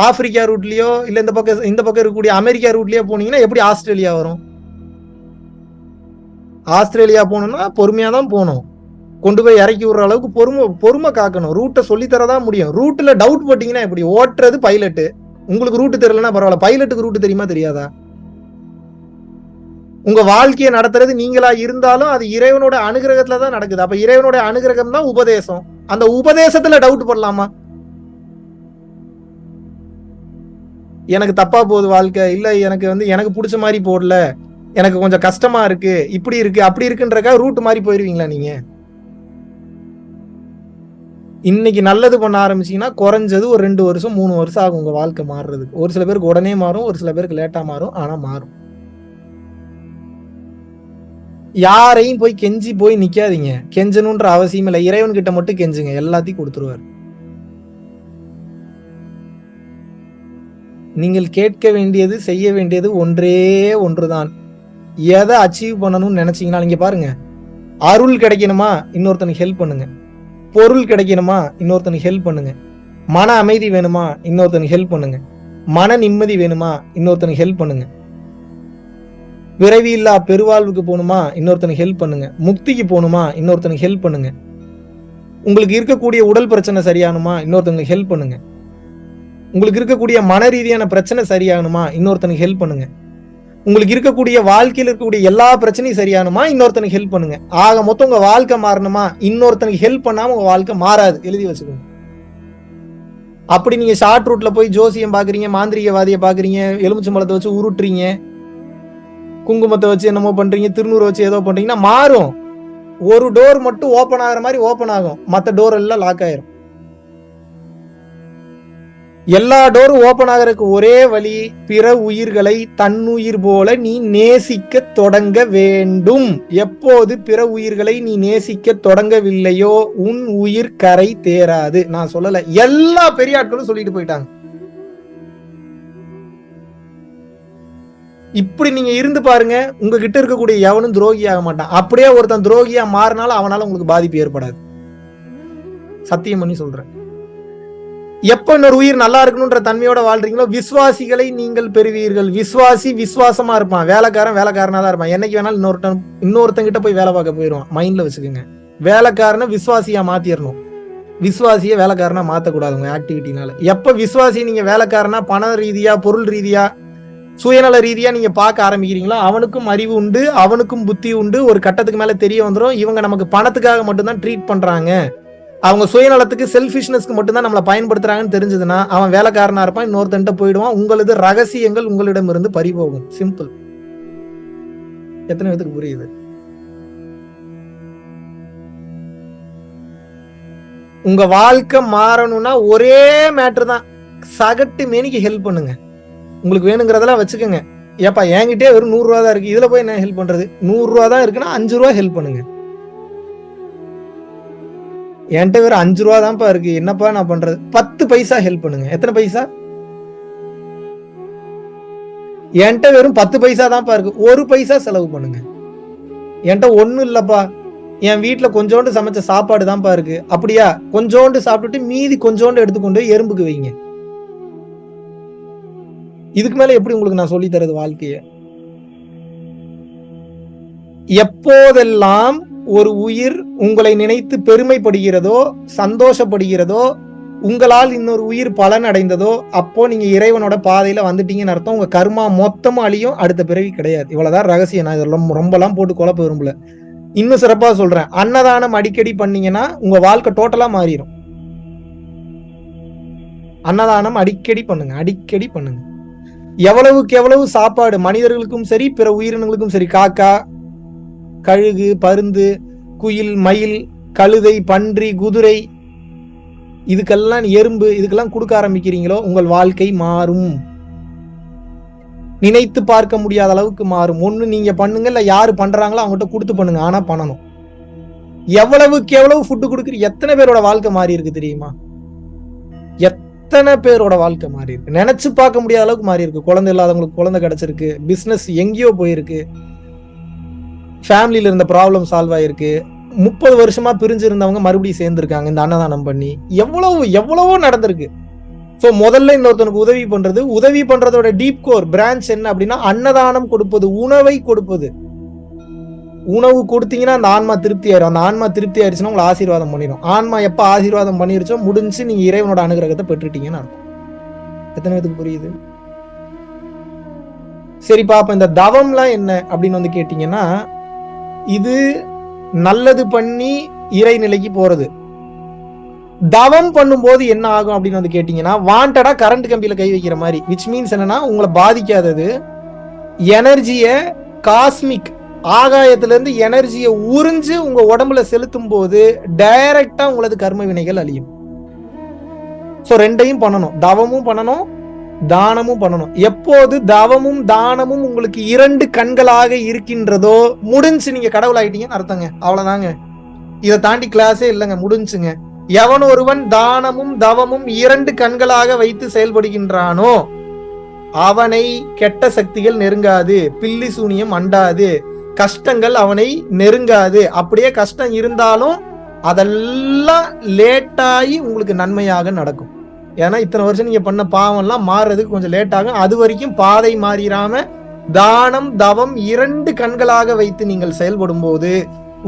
ஆப்பிரிக்கா ரூட்லயோ இல்ல இந்த பக்கம் இருக்கக்கூடிய அமெரிக்கா ரூட்லயோ போனீங்கன்னா எப்படி ஆஸ்திரேலியா வரும்? ஆஸ்திரேலியா போகணும்னா பொறுமையா தான் போகணும். கொண்டு போய் இறக்கி விடுற அளவுக்கு பொறுமை காக்கணும். ரூட்டை சொல்லித்தரதான் முடியும். ரூட்ல டவுட் போட்டீங்கன்னா எப்படி? ஓட்டுறது பைலட்டு. உங்களுக்கு ரூட்டு தெரியலன்னா பரவாயில்ல, பைலட்டுக்கு ரூட்டு தெரியுமா தெரியாதா? உங்க வாழ்க்கையை நடத்துறது நீங்களா இருந்தாலும் அது இறைவனோட அனுகிரகத்துல தான் நடக்குது. அப்ப இறைவனோட அனுகிரகம் தான் உபதேசம். அந்த உபதேசத்துல டவுட் பண்ணலாமா? எனக்கு தப்பா போகுது வாழ்க்கை, இல்ல எனக்கு பிடிச்ச மாதிரி போடல, எனக்கு கொஞ்சம் கஷ்டமா இருக்கு, இப்படி இருக்கு அப்படி இருக்குன்றக்கா ரூட் மாதிரி போயிருவீங்களா நீங்க? இன்னைக்கு நல்லது பண்ண ஆரம்பிச்சீங்கன்னா குறைஞ்சது ஒரு 2 வருஷம் 3 வருஷம் ஆகும் உங்க வாழ்க்கை மாறுறதுக்கு. ஒரு சில பேருக்கு உடனே மாறும், ஒரு சில பேருக்கு லேட்டா மாறும். ஆனா மாறும். யாரையும் போய் கெஞ்சி போய் நிக்காதீங்க. கெஞ்சணுன்ற அவசியம் இல்லை. இறைவன் கிட்ட மட்டும் கெஞ்சுங்க, எல்லாத்தையும் கொடுத்துருவாரு. நீங்கள் கேட்க வேண்டியது செய்ய வேண்டியது ஒன்றே ஒன்றுதான். எதை அச்சீவ் பண்ணணும்னு நினைச்சீங்கன்னா நீங்க பாருங்க, அருள் கிடைக்கணுமா இன்னொருத்தனுக்கு ஹெல்ப் பண்ணுங்க, பொருள் கிடைக்கணுமா இன்னொருத்தனுக்கு ஹெல்ப் பண்ணுங்க, மன அமைதி வேணுமா இன்னொருத்தனுக்கு ஹெல்ப் பண்ணுங்க, மன நிம்மதி வேணுமா இன்னொருத்தனுக்கு ஹெல்ப் பண்ணுங்க, பிறவி இல்லா பெருவாழ்வுக்கு போகணுமா இன்னொருத்தனுக்கு ஹெல்ப் பண்ணுங்க, முக்திக்கு போகணுமா இன்னொருத்தனுக்கு ஹெல்ப் பண்ணுங்க, உங்களுக்கு இருக்கக்கூடிய உடல் பிரச்சனை சரியானுமா இன்னொருத்தனுக்கு ஹெல்ப் பண்ணுங்க, உங்களுக்கு இருக்கக்கூடிய மன ரீதியான பிரச்சனை சரியாகணுமா இன்னொருத்தனுக்கு ஹெல்ப் பண்ணுங்க, உங்களுக்கு இருக்கக்கூடிய வாழ்க்கையில் இருக்கக்கூடிய எல்லா பிரச்சனையும் சரியானுமா இன்னொருத்தனுக்கு ஹெல்ப் பண்ணுங்க. ஆக மொத்தம் உங்க வாழ்க்கை மாறணுமா, இன்னொருத்தனுக்கு ஹெல்ப் பண்ணாம உங்க வாழ்க்கை மாறாது. எழுதி வச்சுக்கோங்க. அப்படி நீங்க ஷார்ட் ரூட்ல போய் ஜோசியம் பாக்குறீங்க, மாந்திரிகவாதியை பாக்குறீங்க, எலுமிச்சம்பழத்தை வச்சு உருட்டுறீங்க, குங்குமத்தை வச்சு என்னமோ பண்றீங்க, திருநூறு வச்சு ஏதோ பண்றீங்கன்னா மாறும். ஒரு டோர் மட்டும் ஓபன் ஆகிற மாதிரி ஓபன் ஆகும், மற்ற டோர் எல்லாம் லாக் ஆயிரும். எல்லா டோரும் ஓபன் ஆகிறதுக்கு ஒரே வழி, பிற உயிர்களை தன்னுயிர் போல நீ நேசிக்க தொடங்க வேண்டும். எப்போது பிற உயிர்களை நீ நேசிக்க தொடங்கவில்லையோ உன் உயிர் கரை தேராது. நான் சொல்லல, எல்லா பெரிய ஆட்களும் சொல்லிட்டு போயிட்டாங்க. இப்படி நீங்க இருந்து பாருங்க, உங்ககிட்ட இருக்கக்கூடிய எவனும் துரோகி ஆக மாட்டான். அப்படியே ஒருத்தன் துரோகியா மாறினாலும் அவனால உங்களுக்கு பாதிப்பு ஏற்படாது. சத்தியம் பண்ணி சொல்றேன். எப்ப இன்னொரு உயிர் நல்லா இருக்கணும்ன்ற தன்மையோட வாழ்றீங்களோ விசுவாசிகளை நீங்கள் பெறுவீர்கள். விசுவாசி விசுவாசமா இருப்பான், வேலைக்காரன் வேலைக்காரனா தான் இருப்பான். என்னைக்கு வேணாலும் இன்னொருத்தங்கிட்ட போய் வேலை பார்க்க போயிடுவான். மைண்ட்ல வச்சுக்கோங்க. வேலைக்காரனை விசுவாசியா மாத்திரணும், விசுவாசிய வேலைக்காரனா மாத்தக்கூடாது உங்க ஆக்டிவிட்டினால. எப்ப விசுவாசி நீங்க வேலைக்காரனா பண ரீதியா பொருள் ரீதியா சுயநல ரீதியா நீங்க பார்க்க ஆரம்பிக்கிறீங்களோ அவனுக்கும் அறிவு உண்டு, அவனுக்கும் புத்தி உண்டு. ஒரு கட்டத்துக்கு மேல தெரிய வந்துடும், இவங்க நமக்கு பணத்துக்காக மட்டும்தான் ட்ரீட் பண்றாங்க, அவங்க சுயநலத்துக்கு செல்ஃபிஷ்னஸ்க்கு மட்டும்தான் நம்மளை பயன்படுத்துறாங்கன்னு தெரிஞ்சதுன்னா அவன் வேலைக்காரனா இருப்பான், இன்னொருத்தன்ட்ட போயிடுவான். உங்களது ரகசியங்கள் உங்களிடம் இருந்து பறிபோகும். சிம்பிள். எத்தனை பேருக்கு புரியுது? உங்க வாழ்க்கை மாறணும்னா ஒரே மேட்டர் தான், சகட்டு மேனிக்கு ஹெல்ப் பண்ணுங்க. உங்களுக்கு வேணுங்கிறதெல்லாம் வச்சுக்கோங்க. ஏப்பா என்கிட்டே வெறும் 100 ரூபா தான் இருக்கு, இதுல போய் என்ன ஹெல்ப் பண்றது? 100 ரூபா தான் இருக்குன்னா 5 ரூபா ஹெல்ப் பண்ணுங்க. என்கிட்ட வெறும் 5 ரூபா தான்ப்பா இருக்கு, என்னப்பா நான் பண்றது? 10 பைசா ஹெல்ப் பண்ணுங்க. எத்தனை பைசா? என்கிட்ட வெறும் 10 பைசா தான்ப்பா இருக்கு, 1 பைசா செலவு பண்ணுங்க. என்கிட்ட ஒண்ணும் இல்லப்பா, என் வீட்டுல கொஞ்சோண்டு சமைச்ச சாப்பாடு தான்ப்பா இருக்கு, அப்படியா கொஞ்சோண்டு சாப்பிட்டுட்டு மீதி கொஞ்சோண்டு எடுத்துக்கொண்டு எறும்புக்கு வைங்க. இதுக்கு மேல எப்படி உங்களுக்கு நான் சொல்லி தரது வாழ்க்கைய? எப்போதெல்லாம் ஒரு உயிர் உங்களை நினைத்து பெருமைப்படுகிறதோ சந்தோஷப்படுகிறதோ உங்களால் இன்னொரு உயிர் பலன் அடைந்ததோ அப்போ நீங்க இறைவனோட பாதையில வந்துட்டீங்கன்னு அர்த்தம். உங்க கர்மா மொத்தமா அழியும், அடுத்த பிறவி கிடையாது. இவ்வளவுதான் ரகசியம். நான் இதெல்லாம் ரொம்பலாம் போட்டு குழப்ப விரும்பல. இன்னும் சிறப்பா சொல்றேன், அன்னதானம் அடிக்கடி பண்ணீங்கன்னா உங்க வாழ்க்கை டோட்டலா மாறிடும். அன்னதானம் அடிக்கடி பண்ணுங்க, அடிக்கடி பண்ணுங்க. எவ்வளவுக்கு எவ்வளவு சாப்பாடு மனிதர்களுக்கும் சரி பிற உயிரினங்களுக்கும் சரி, காக்கா, கழுகு, பருந்து, குயில், மயில், கழுதை, பன்றி, குதிரை, இதுக்கெல்லாம் எறும்பு, இதுக்கெல்லாம் கொடுக்க ஆரம்பிக்கிறீங்களோ உங்கள் வாழ்க்கை மாறும். நினைத்து பார்க்க முடியாத அளவுக்கு மாறும். ஒண்ணு நீங்க பண்ணுங்க, இல்ல யாரு பண்றாங்களோ அவங்ககிட்ட கொடுத்து பண்ணுங்க. ஆனா பண்ணணும். எவ்வளவுக்கு எவ்வளவு ஃபுட்டு கொடுக்குறீங்க, எத்தனை பேரோட வாழ்க்கை மாறி இருக்கு தெரியுமா? எத்தனை பேரோட வாழ்க்கை மாறி இருக்கு, நினைச்சு பார்க்க முடியாத அளவுக்கு மாறி இருக்கு. குழந்தை இல்லாதவங்களுக்கு குழந்தை கிடைச்சிருக்கு, பிசினஸ் எங்கேயோ போயிருக்கு, ஃபேமிலியில இருந்த ப்ராப்ளம் சால்வ் ஆயிருக்கு, 30 வருஷமா பிரிஞ்சு இருந்தவங்க மறுபடியும் சேர்ந்திருக்காங்க இந்த அன்னதானம் பண்ணி. எவ்வளவோ நடந்திருக்கு. ஸோ முதல்ல இன்னொருத்தனுக்கு உதவி பண்றதோட டீப் கோர் பிரான்ச் என்ன அப்படின்னா அன்னதானம் கொடுப்பது, உணவை கொடுப்பது. உணவு கொடுத்தீங்கன்னா அந்த ஆன்மா திருப்தி ஆயிரும். அந்த ஆன்மா திருப்தி ஆயிடுச்சுன்னா உங்களை ஆசீர்வாதம் பண்ணிடும். ஆன்மா எப்ப ஆசீர்வாதம் பண்ணிருச்சோ முடிஞ்சு நீங்க இறைவனோட அனுகிரகத்தை பெற்றுட்டீங்கன்னு அர்த்தம். எத்தனை பேருக்கு புரியுது? சரி பாப்ப இந்த தவம்லாம் என்ன அப்படின்னு வந்து கேட்டீங்கன்னா, இது நல்லது பண்ணி இறைநிலைக்கு போறது. தவம் பண்ணும்போது என்ன ஆகும் அப்படின்னு வந்து கேட்டீங்கன்னா, வாண்டடா கரண்ட் கம்பியில கை வைக்கிற மாதிரி. விச் மீன்ஸ் என்னன்னா, உங்களை பாதிக்காதது எனர்ஜிய காஸ்மிக் ஆகாயத்துல இருந்து எனர்ஜியை உறிஞ்சு உங்க உடம்புல செலுத்தும் போது டைரக்டா உங்களது கர்ம வினைகள் அழியும். சோ ரெண்டையும் பண்ணணும், தவமும் பண்ணணும், தானமும் பண்ணணும். எப்போது தவமும் தானமும் உங்களுக்கு 2 கண்களாக இருக்கின்றதோ முடிஞ்சு நீங்க கடவுள் ஆயிட்டீங்கன்னு அர்த்தங்க. அவ்வளவுதாங்க. இதை தாண்டி கிளாஸே இல்லைங்க, முடிஞ்சுங்க. எவன் ஒருவன் தானமும் தவமும் 2 கண்களாக வைத்து செயல்படுகின்றானோ அவனை கெட்ட சக்திகள் நெருங்காது, பில்லி சூனியம் அண்டாது, கஷ்டங்கள் அவனை நெருங்காது. அப்படியே கஷ்டம் இருந்தாலும் அதெல்லாம் லேட்டாகி உங்களுக்கு நன்மையாக நடக்கும். ஏன்னா இத்தனை வருஷம் நீங்க பண்ண பாவம் எல்லாம் மாறுறதுக்கு கொஞ்சம் லேட் ஆகும். அது வரைக்கும் பாதை மாறிடாம தானம் தவம் 2 கண்களாக வைத்து நீங்கள் செயல்படும் போது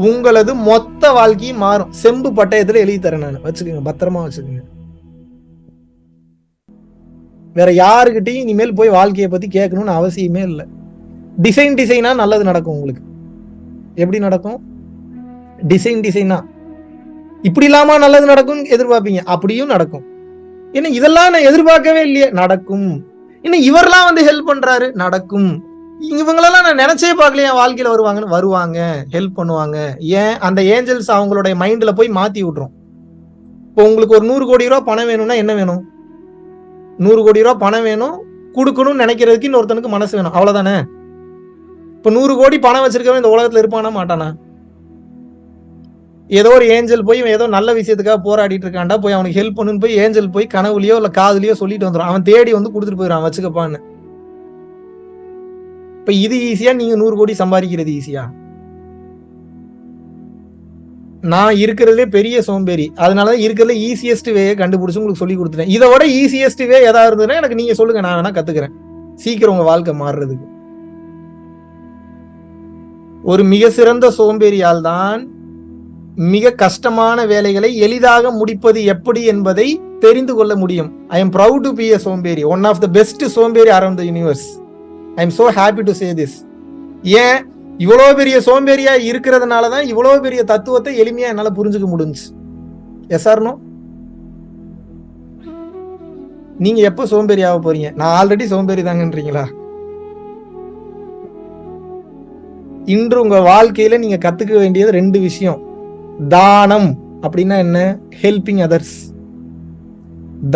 உங்களது மொத்த வாழ்க்கையும் மாறும். செம்பு பட்டயத்துல எழுதி தரேன் நான், வச்சுக்கோங்க, பத்திரமா வச்சுக்கோங்க. வேற யாருக்கிட்டையும் இனிமேல் போய் வாழ்க்கையை பத்தி கேட்கணும்னு அவசியமே இல்லை. டிசைனா நல்லது நடக்கும் உங்களுக்கு. எப்படி நடக்கும்? டிசைனா இப்படி இல்லாம நல்லது நடக்கும் எதிர்பார்ப்பீங்க, அப்படியும் நடக்கும். ஏன்னா இதெல்லாம் நான் எதிர்பார்க்கவே இல்லையே, நடக்கும். இன்னும் இவரெல்லாம் வந்து ஹெல்ப் பண்றாரு, நடக்கும். இவங்களெல்லாம் நான் நினைச்சே பார்க்கல என் வாழ்க்கையில வருவாங்க, ஹெல்ப் பண்ணுவாங்க. ஏன்? அந்த ஏஞ்சல்ஸ் அவங்களுடைய மைண்ட்ல போய் மாத்தி விட்டுரும். இப்போ உங்களுக்கு ஒரு 100 கோடி ரூபாய் பணம் வேணும்னா என்ன வேணும்? 100 கோடி ரூபாய் பணம் வேணும், கொடுக்கணும்னு நினைக்கிறதுக்கு இன்னொருத்தனுக்கு மனசு வேணும், அவ்வளவுதானே? இப்ப 100 கோடி பணம் வச்சிருக்கவன் இந்த உலகத்துல இருப்பானா மாட்டானா? ஏதோ ஒரு ஏஞ்சல் போய் ஏதோ நல்ல விஷயத்துக்காக போராடிட்டு இருக்காண்டா, போய் அவனுக்கு ஹெல்ப் பண்ணுன்னு போய் ஏஞ்சல் போய் கனவுலயோ இல்ல காதுலயோ சொல்லிட்டு வந்துடும். அவன் தேடி வந்து கொடுத்துட்டு போயிடான், வச்சுக்கப்பான்னு. இப்ப இது ஈஸியா, நீங்க 100 கோடி சம்பாதிக்கிறது ஈஸியா? நான் இருக்கிறதுலே பெரிய சோம்பேறி, அதனாலதான் இருக்கிறதுல ஈஸியஸ்ட் வே கண்டுபிடிச்சு உங்களுக்கு சொல்லி கொடுத்துட்டேன். இதை விட ஈஸியஸ்ட் வே ஏதாவது இருந்ததுன்னா எனக்கு நீங்க சொல்லுங்க, நான் வேணா கத்துக்கிறேன். சீக்கிரம் உங்க வாழ்க்கை மாறுறதுக்கு. ஒரு மிக சிறந்த சோம்பேறியால் தான் மிக கஷ்டமான வேலைகளை எளிதாக முடிப்பது எப்படி என்பதை தெரிந்து கொள்ள முடியும். I am proud to be a சோம்பேறி, ஒன் ஆஃப் த பெஸ்ட் சோம்பேறி around the universe. I am so happy to say this. ஏன்? இவ்வளவு பெரிய சோம்பேறியா இருக்கிறதுனாலதான் இவ்வளவு பெரிய தத்துவத்தை எளிமையா என்னால புரிஞ்சுக்க முடிஞ்சு. Yes or no? நீங்க எப்ப சோம்பேறி ஆக போறீங்க? நான் ஆல்ரெடி சோம்பேறி தாங்கன்றீங்களா? இன்று உங்க வாழ்க்கையில நீங்க கத்துக்க வேண்டியது 2 விஷயம். தானம் அப்படின்னா என்ன? Helping others.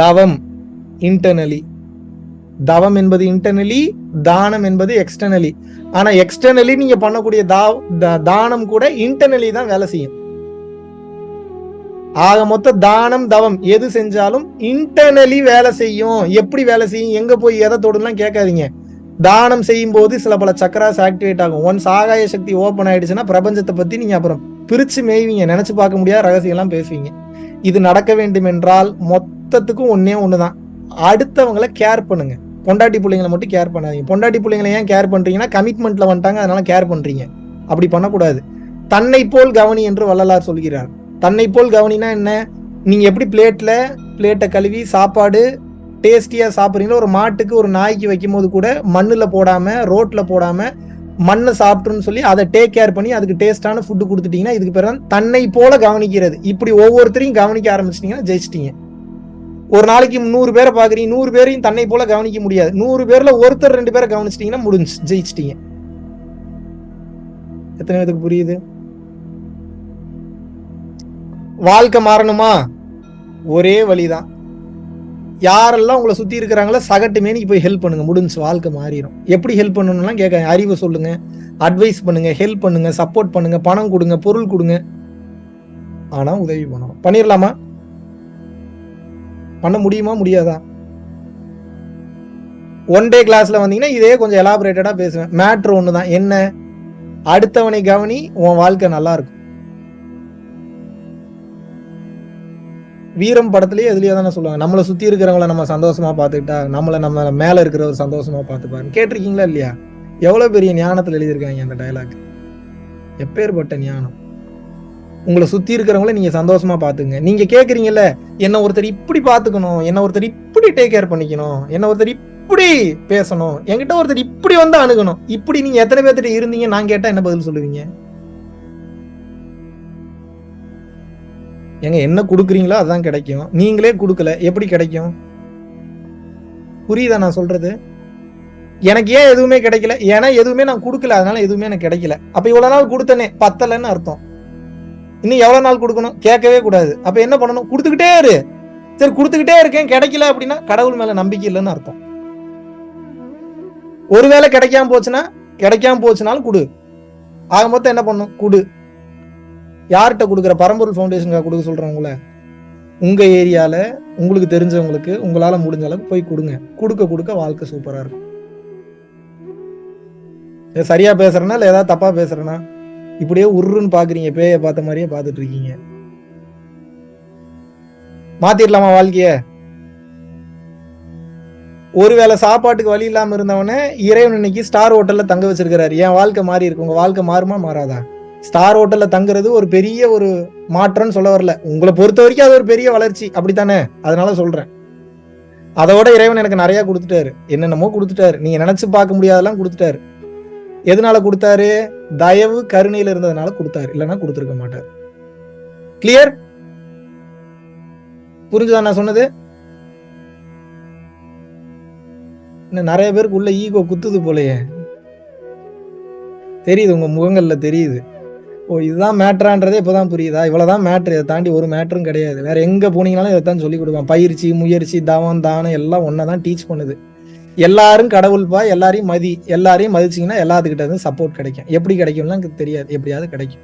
தவம் இன்டர்னலி. தவம் என்பது இன்டர்னலி, தானம் என்பது எக்ஸ்டர்னலி. ஆனா எக்ஸ்டர்னலி நீங்க பண்ணக்கூடிய தானம் கூட இன்டர்னலி தான் வேலை செய்யும். ஆக மொத்த தானம் தவம் எது செஞ்சாலும் இன்டர்னலி வேலை செய்யும். எப்படி வேலை செய்யும், எங்க போய் எதை தொடுலாம் கேட்காதீங்க. தானம் செய்யும் போது சில பல சக்கராஸ் ஆக்டிவேட் ஆகும். ஒன்ஸ் ஆகாய சக்தி ஓபன் ஆயிடுச்சுன்னா பிரபஞ்சத்தை பத்தி நீங்க அப்புறம் பிரிச்சு மேய்வீங்க, நினைச்சு பார்க்க முடியாத ரகசியம் எல்லாம் பேசுவீங்க. இது நடக்க வேண்டும் என்றால் மொத்தத்துக்கும் ஒன்னே ஒண்ணுதான், அடுத்தவங்களை கேர் பண்ணுங்க. பொண்டாட்டி பிள்ளைங்களை மட்டும் கேர் பண்ணாதீங்க. பொண்டாட்டி பிள்ளைங்களை ஏன் கேர் பண்றீங்கன்னா கமிட்மெண்ட்ல வந்துட்டாங்க, அதனால கேர் பண்றீங்க. அப்படி பண்ணக்கூடாது. தன்னை போல் கவனி என்று வள்ளலார் சொல்கிறார். தன்னை போல் கவனினா என்ன? நீங்க எப்படி பிளேட்டை கழுவி சாப்பாடு டேஸ்டியா சாப்பிட்றீங்களோ, ஒரு மாட்டுக்கு ஒரு நாய்க்கு வைக்கும் போது கூட மண்ணுல போடாம ரோட்ல போடாம மண்ணை சாப்பிட்டுன்னு சொல்லி அதை டேக் கேர் பண்ணி அதுக்கு டேஸ்டான ஃபுட்டு கொடுத்துட்டீங்கன்னா இதுக்கு பேர் தான் தன்னை போல கவனிக்கிறது. இப்படி ஒவ்வொருத்தரையும் கவனிக்க ஆரம்பிச்சிட்டீங்கன்னா ஜெயிச்சிட்டீங்க. ஒரு நாளைக்கு 100 பேரை பாக்குறீங்க, 100 பேரையும் தன்னை போல கவனிக்க முடியாது. 100 பேர்ல ஒருத்தர் 2 பேரை கவனிச்சிட்டீங்கன்னா முடிஞ்சு, ஜெயிச்சிட்டீங்க. எத்தனை பேருக்கு புரியுது? வாழ்க்கை மாறணுமா? ஒரே வழிதான். யாரெல்லாம் உங்களை சுத்தி இருக்கிறாங்களோ சகட்டு மேனிக்கு போய் ஹெல்ப் பண்ணுங்க, முடிஞ்சு, வாழ்க்கை மாறிடும். எப்படி ஹெல்ப் பண்ணணும்லாம் கேட்க, அறிவை சொல்லுங்க, அட்வைஸ் பண்ணுங்க, ஹெல்ப் பண்ணுங்க, சப்போர்ட் பண்ணுங்க, பணம் கொடுங்க, பொருள் கொடுங்க. ஆனா உதவி பண்ணணும். பண்ணிடலாமா? பண்ண முடியுமா முடியாதா? ஒன் டே கிளாஸ்ல வந்தீங்கன்னா இதே கொஞ்சம் எலாபரேட்டடா பேசுவேன். மேட்ரு ஒண்ணுதான். என்ன? அடுத்தவனை கவனி, உன் வாழ்க்கை நல்லா இருக்கும். வீரம் படத்திலேயே எதுலயே தானே சொல்லுவாங்க, நம்மளை சுத்தி இருக்கிறவங்கள நம்ம சந்தோஷமா பார்த்துக்கிட்டா நம்ம மேல இருக்கிறவர் சந்தோஷமா பார்த்துப்பாரு. கேட்டிருக்கீங்களா இல்லையா? எவ்வளவு பெரிய ஞானத்துல எழுதியிருக்காங்க அந்த டயலாக். எப்பேற்பட்ட ஞானம்! உங்களை சுத்தி இருக்கிறவங்கள நீங்க சந்தோஷமா பாத்துங்க. நீங்க கேக்குறீங்கல்ல, என்ன ஒருத்தர் இப்படி பாத்துக்கணும், என்ன ஒருத்தர் இப்படி டேக் கேர் பண்ணிக்கணும், என்ன ஒருத்தர் இப்படி பேசணும், என்கிட்ட ஒருத்தர் இப்படி வந்து அணுகணும். இப்படி நீங்க எத்தனை பேர்த்திட்ட இருந்தீங்க நான் கேட்டா என்ன பதில் சொல்லுவீங்க? எங்க என்ன கொடுக்குறீங்களோ அதான் கிடைக்கும். நீங்களே கொடுக்கல, எப்படி கிடைக்கும்? புரியுதா நான் சொல்றது? எனக்கு ஏன் எதுவுமே கிடைக்கல? ஏன்னா எதுவுமே நான் கொடுக்கல, அதனால எதுவுமே எனக்கு கிடைக்கல. அப்ப இவ்வளவு நாள் கொடுத்தனே பத்தலன்னு அர்த்தம். இன்னும் எவ்வளவு நாள் கொடுக்கணும்? கேட்கவே கூடாது. அப்ப என்ன பண்ணணும்? கொடுத்துக்கிட்டே இரு. சரி, கொடுத்துக்கிட்டே இருக்கேன், கிடைக்கல அப்படின்னா கடவுள் மேல நம்பிக்கை இல்லைன்னு அர்த்தம். ஒருவேளை கிடைக்காம போச்சுனாலும் கொடு. ஆக மொத்தம் என்ன பண்ணும்? கொடு. யார்கிட்ட கொடுக்குற? பரம்பொருள் ஃபவுண்டேஷனுக்காக கொடுக்க சொல்றவங்கள, உங்க ஏரியால உங்களுக்கு தெரிஞ்சவங்களுக்கு உங்களால முடிஞ்ச அளவுக்கு போய் கொடுங்க. கொடுக்க கொடுக்க வாழ்க்கை சூப்பரா இருக்கும். சரியா பேசுறேன்னா இல்ல ஏதாவது தப்பா பேசுறேன்னா? இப்படியே உருன்னு பாக்குறீங்க, பேய பார்த்த மாதிரியே பார்த்துட்டு இருக்கீங்க. மாத்திரலாமா வாழ்க்கைய? ஒருவேளை சாப்பாட்டுக்கு வழி இல்லாம இருந்தவனே இறைவன் இன்னைக்கு ஸ்டார் ஹோட்டல்ல தங்க வச்சிருக்கிறாரு. என் வாழ்க்கை மாறி இருக்கு. உங்க வாழ்க்கை மாறுமா மாறாதா? ஸ்டார் ஹோட்டல்ல தங்குறது ஒரு பெரிய ஒரு மாற்றம்னு சொல்ல வரல. உங்களை பொறுத்த வரைக்கும் அது ஒரு பெரிய வளர்ச்சி, அப்படித்தானே? அதனால சொல்றேன். அதோட இறைவன் எனக்கு நிறைய கொடுத்துட்டாரு, என்னென்னமோ கொடுத்துட்டாரு. நீங்க நினைச்சு பார்க்க முடியாதெல்லாம் கொடுத்துட்டாரு. எதனால கொடுத்தாரு? தயவு கருணையில இருந்ததுனால கொடுத்தாரு, இல்லைன்னா கொடுத்துருக்க மாட்டார். கிளியர்? புரிஞ்சுதா நான் சொன்னது? இன்னும் நிறைய பேருக்கு உள்ள ஈகோ குத்துது போலயே தெரியுது, உங்க முகங்கள்ல தெரியுது. ஓ, இதுதான் மேட்ரான்றதே இப்பதான் புரியுதா? இவ்வளவுதான் மேட்ரு, இதை தாண்டி ஒரு மேட்ரும் கிடையாது. வேற எங்க போனீங்கன்னாலும் இதைத்தான் சொல்லி கொடுப்பான். பயிற்சி, முயற்சி, தவம், தானம் எல்லாம் ஒன்னதான் டீச் பண்ணுது. எல்லாரும் கடவுள்பா, எல்லாரையும் மதிச்சீங்கன்னா எல்லாத்துக்கிட்ட இருந்து சப்போர்ட் கிடைக்கும். எப்படி கிடைக்கும்லாம் தெரியாது, எப்படியாவது கிடைக்கும்.